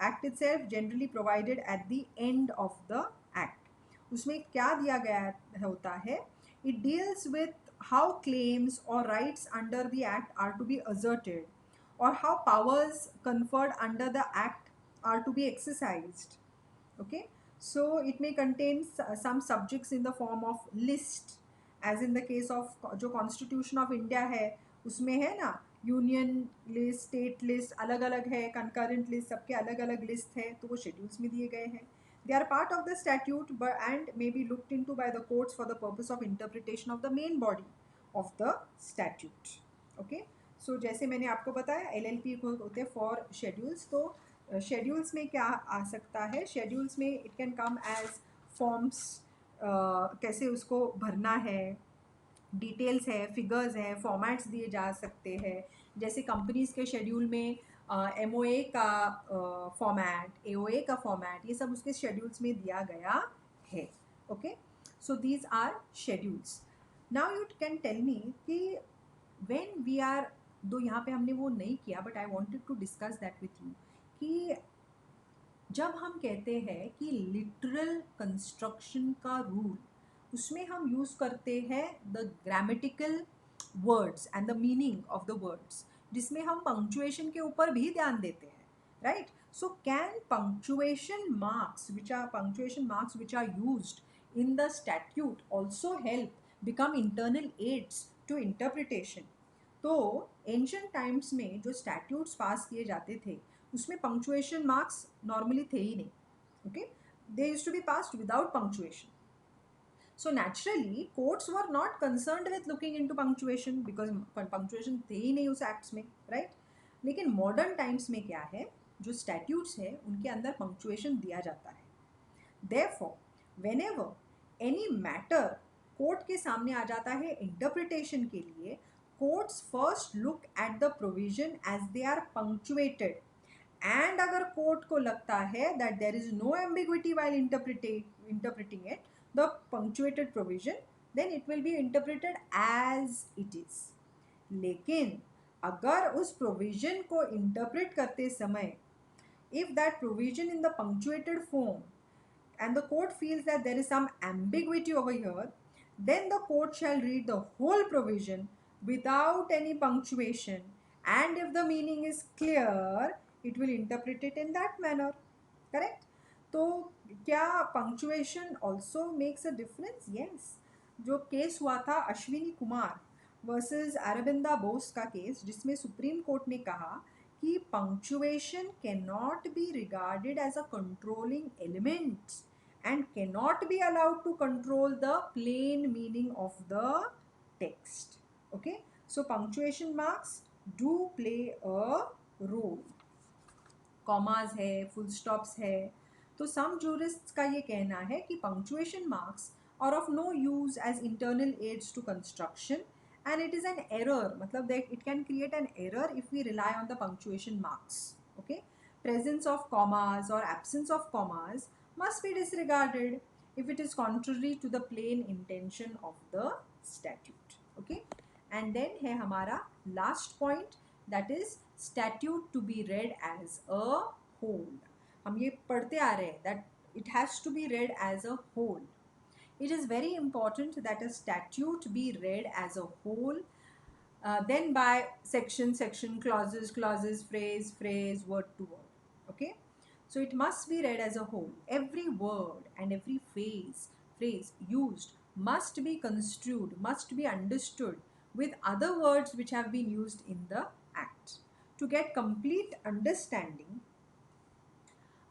Act itself generally provided at the end of the act. उसमें क्या दिया गया होता है? It deals with how claims or rights under the act are to be asserted, or how powers conferred under the act are to be exercised. Okay, so it may contain some subjects in the form of list, as in the case of जो Constitution of India है उसमें है ना union list, state list अलग अलग है, concurrent list सबके अलग अलग लिस्ट है, तो वो शेड्यूल्स में दिए गए हैं. They are part of the statute and may be looked into by the courts for the purpose of interpretation of the main body of the statute. Okay, so जैसे मैंने आपको बताया LLP को होते हैं 4 schedules. तो schedules में क्या आ सकता है? schedules में it can come as forms, कैसे उसको भरना है, डिटेल्स है, फिगर्स हैं, फॉर्मेट्स दिए जा सकते हैं. जैसे कंपनीज़ के शेड्यूल में MOA का फॉर्मेट, AOA का फॉर्मेट, ये सब उसके शेड्यूल्स में दिया गया है. Okay, so these are schedules. Now you can tell me कि व्हेन वी आर, दो यहाँ पे हमने वो नहीं किया but I wanted to discuss that with you, कि जब हम कहते हैं कि लिटरल कंस्ट्रक्शन का रूल, उसमें हम यूज़ करते हैं the grammatical words and the meaning of the words, जिसमें हम पंक्चुएशन के ऊपर भी ध्यान देते हैं. Right. So can punctuation marks which are used in the statute also help become internal aids to interpretation. तो एंशियंट टाइम्स में जो स्टैट्यूट्स पास किए जाते थे उसमें पंक्चुएशन मार्क्स नॉर्मली थे ही नहीं. Okay, they used to be passed without punctuation. So naturally, courts were not concerned with looking into punctuation because punctuation थे ही नहीं उस acts में, right? लेकिन modern times में क्या है, जो statutes है उनके अंदर punctuation दिया जाता है. Therefore, whenever any matter court के सामने आ जाता है interpretation के लिए, courts first look at the provision as they are punctuated. And अगर court को लगता है that there is no ambiguity while interpreting it, the punctuated provision, then it will be interpreted as it is. लेकिन अगर उस provision को interpret करते समय if that provision in the punctuated form and the court feels that there is some ambiguity over here, then the court shall read the whole provision without any punctuation, and if the meaning is clear, it will interpret it in that manner. Correct? तो क्या punctuation also makes a difference? Yes. जो case हुआ था Ashwini Kumar versus Aravinda Bose का case, जिसमें supreme court ने कहा कि punctuation cannot be regarded as a controlling element and cannot be allowed to control the plain meaning of the text. Okay, so punctuation marks do play a role. Commas है, full stops है. तो some jurists का ये कहना है कि punctuation marks are of no use as internal aids to construction and it is an error, matlab that it can create an error if we rely on the punctuation marks. Okay, presence of commas or absence of commas must be disregarded if it is contrary to the plain intention of the statute. Okay, and then hai hamara last point, that is statute to be read as a whole. हम ये पढ़ते आ रहे हैं that it has to be read as a whole. It is very important that a statute be read as a whole, then by section, clauses, phrase, word to word. Okay, so it must be read as a whole. Every word and every phrase used must be construed, must be understood with other words which have been used in the act. To get complete understanding,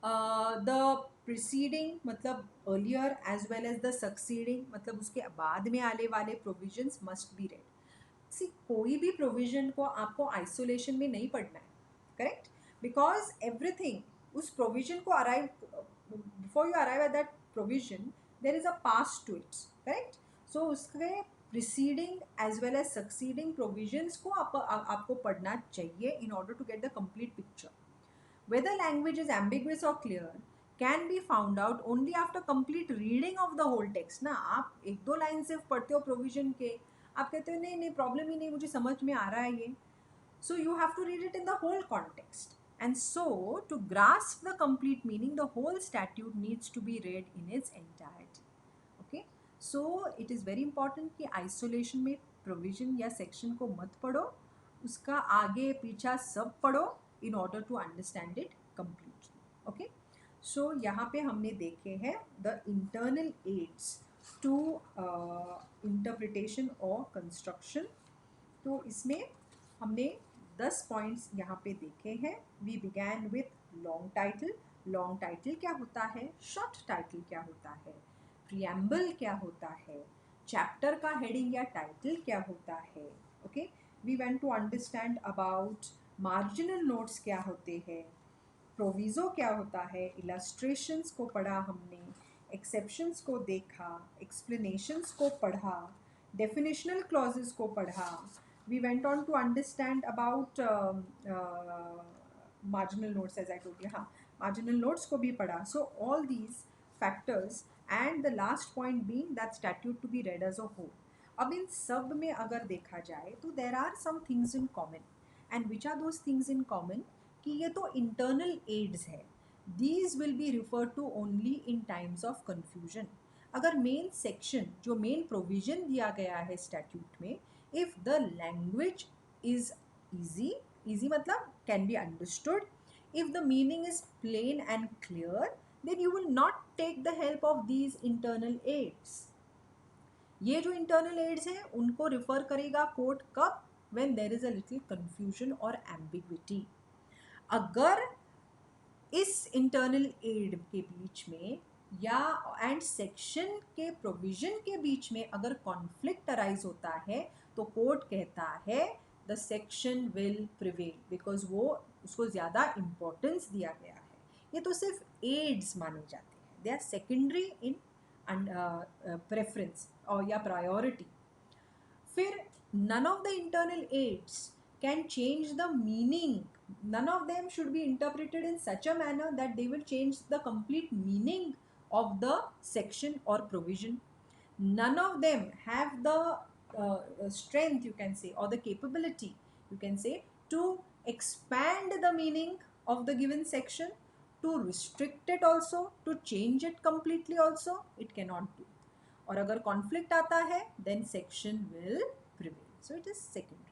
the preceding मतलब earlier as well as the succeeding मतलब उसके बाद में आने वाले provisions must be read. See, कोई भी provision को आपको isolation में नहीं पढ़ना है, correct? Because everything उस provision को arrive, before you arrive at that provision there is a past to it, correct? So उसके preceding as well as succeeding provisions को आपको पढ़ना चाहिए in order to get the complete picture. Whether language is ambiguous or clear can be found out only after complete reading of the whole text. ना आप एक दो line सिर्फ पढ़ते हो provision के, आप कहते हो नहीं प्रॉब्लम ही नहीं, मुझे समझ में आ रहा है ये. So you have to read it in the whole context. And so to grasp the complete meaning, the whole statute needs to be read in its entirety. Okay, so it is very important कि isolation में provision या section को मत पढ़ो, उसका आगे पीछा सब पढ़ो in order to understand it completely. Okay, so यहाँ पे हमने देखे हैं the internal aids to interpretation or construction. तो इसमें हमने 10 points यहाँ पे देखे हैं. We began with long title. Long title क्या होता है, short title क्या होता है, preamble क्या होता है, chapter का heading या title क्या होता है. Okay, we went to understand about marginal notes क्या होते हैं, प्रोविज़ो क्या होता है, इलस्ट्रेशंस को पढ़ा हमने, एक्सेप्शंस को देखा, एक्सप्लेनेशंस को पढ़ा, डेफिनेशनल क्लॉजेस को पढ़ा. We went on to understand about marginal notes, as I told you. हाँ, मार्जिनल नोट्स को भी पढ़ा. So all these factors and the last point being that statute to be read as a whole. अब इन सब में अगर देखा जाए तो there are some things in common. And which are those things in common? कि ये तो internal aids है. These will be referred to only in times of confusion. अगर main section जो main provision दिया गया है statute में, if the language is easy मतलब can be understood, if the meaning is plain and clear, then you will not take the help of these internal aids. ये जो internal aids हैं उनको refer करेगा कोर्ट कब, when there is a little confusion or ambiguity. अगर इस internal aid के बीच में या and section के provision के बीच में अगर conflict arise होता है तो कोर्ट कहता है the section will prevail because वो उसको ज़्यादा importance दिया गया है. ये तो सिर्फ aids माने जाते हैं, they are secondary in preference और या priority. फिर none of the internal aids can change the meaning. None of them should be interpreted in such a manner that they will change the complete meaning of the section or provision. None of them have the strength, you can say, or the capability, you can say, to expand the meaning of the given section, to restrict it also, to change it completely also. It cannot do. और अगर conflict आता है then section will prevail. So it is secondary.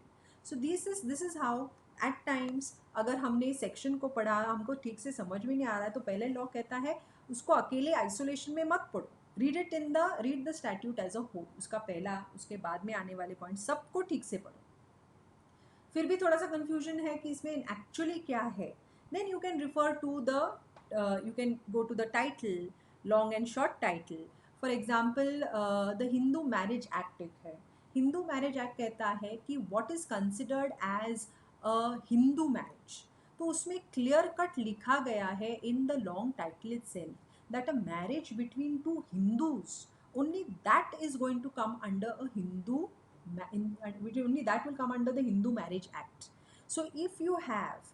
So this is how at times अगर हमने section को पढ़ा, हमको ठीक से समझ में नहीं आ रहा है तो पहले लॉ कहता है उसको अकेले isolation में मत पढ़ो, read the statute as a whole. उसका पहला, उसके बाद में आने वाले पॉइंट सबको ठीक से पढ़ो. फिर भी थोड़ा सा कंफ्यूजन है कि इसमें एक्चुअली क्या है, then you can refer to the you can go to the title, long and short title. For example the Hindu marriage act एक है. हिंदू मैरिज एक्ट कहता है कि what is considered as a Hindu marriage. तो उसमें क्लियर कट लिखा गया है in the long title itself that a marriage between two Hindus, only that is going to come under a Hindu, only that will come under the Hindu Marriage Act. So if you have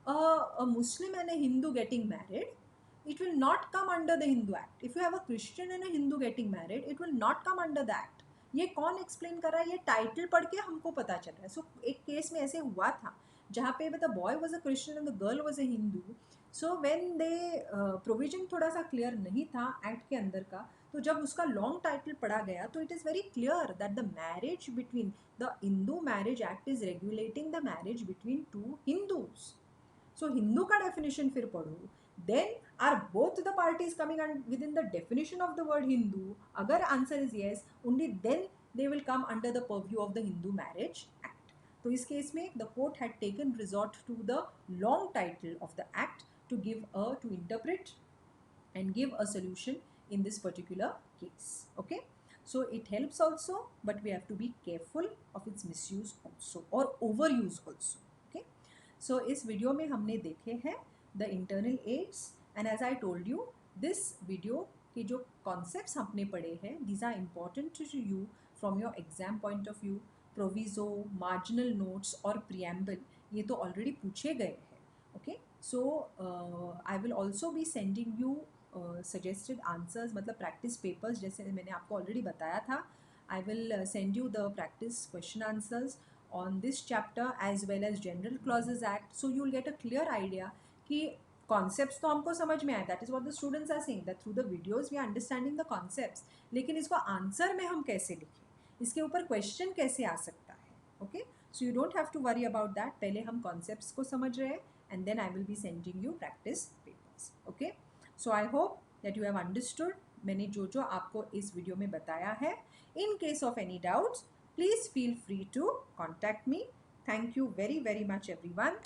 a Muslim and a Hindu getting married, it will not come under the Hindu Act. If you have a Christian and a Hindu getting married, it will not come under the act. ये कौन explain कर रहा है? ये title पढ़ के हमको पता चल रहा है. सो एक केस में ऐसे हुआ था जहाँ पे the boy was a Christian and the girl was a Hindu. So when they provision थोड़ा सा क्लियर नहीं था एक्ट के अंदर का, तो जब उसका लॉन्ग टाइटल पढ़ा गया तो it is very clear that the marriage between the Hindu marriage act is regulating the marriage between two Hindus. So Hindu का डेफिनेशन फिर पढ़ो, then are both the parties coming within the definition of the word Hindu. अगर answer is yes, only then they will come under the purview of the Hindu marriage act. तो इस case में the court had taken resort to the long title of the act to interpret and give a solution in this particular case. Okay, so it helps also, but we have to be careful of its misuse also or overuse also. Okay, so इस video में हमने देखे हैं the internal aids, and as I told you, this video के जो concepts हमने पढ़े हैं, these are important to you from your exam point of view. proviso, marginal notes और preamble ये तो already पूछे गए हैं. Okay, so I will also be sending you suggested answers, मतलब practice papers जैसे मैंने आपको already बताया था. I will send you the practice question answers on this chapter as well as General Clauses Act, so you will get a clear idea कि concepts तो हमको समझ में आए. That is what the students are saying, that through the videos we are understanding the concepts, लेकिन इसको answer में हम कैसे लिखें, इसके ऊपर question कैसे आ सकता है. Okay, so you don't have to worry about that. पहले हम concepts को समझ रहे हैं and then I will be sending you practice papers. Okay, so I hope that you have understood मैंने जो जो आपको इस वीडियो में बताया है. In case of any doubts, please feel free to contact me. Thank you very much everyone.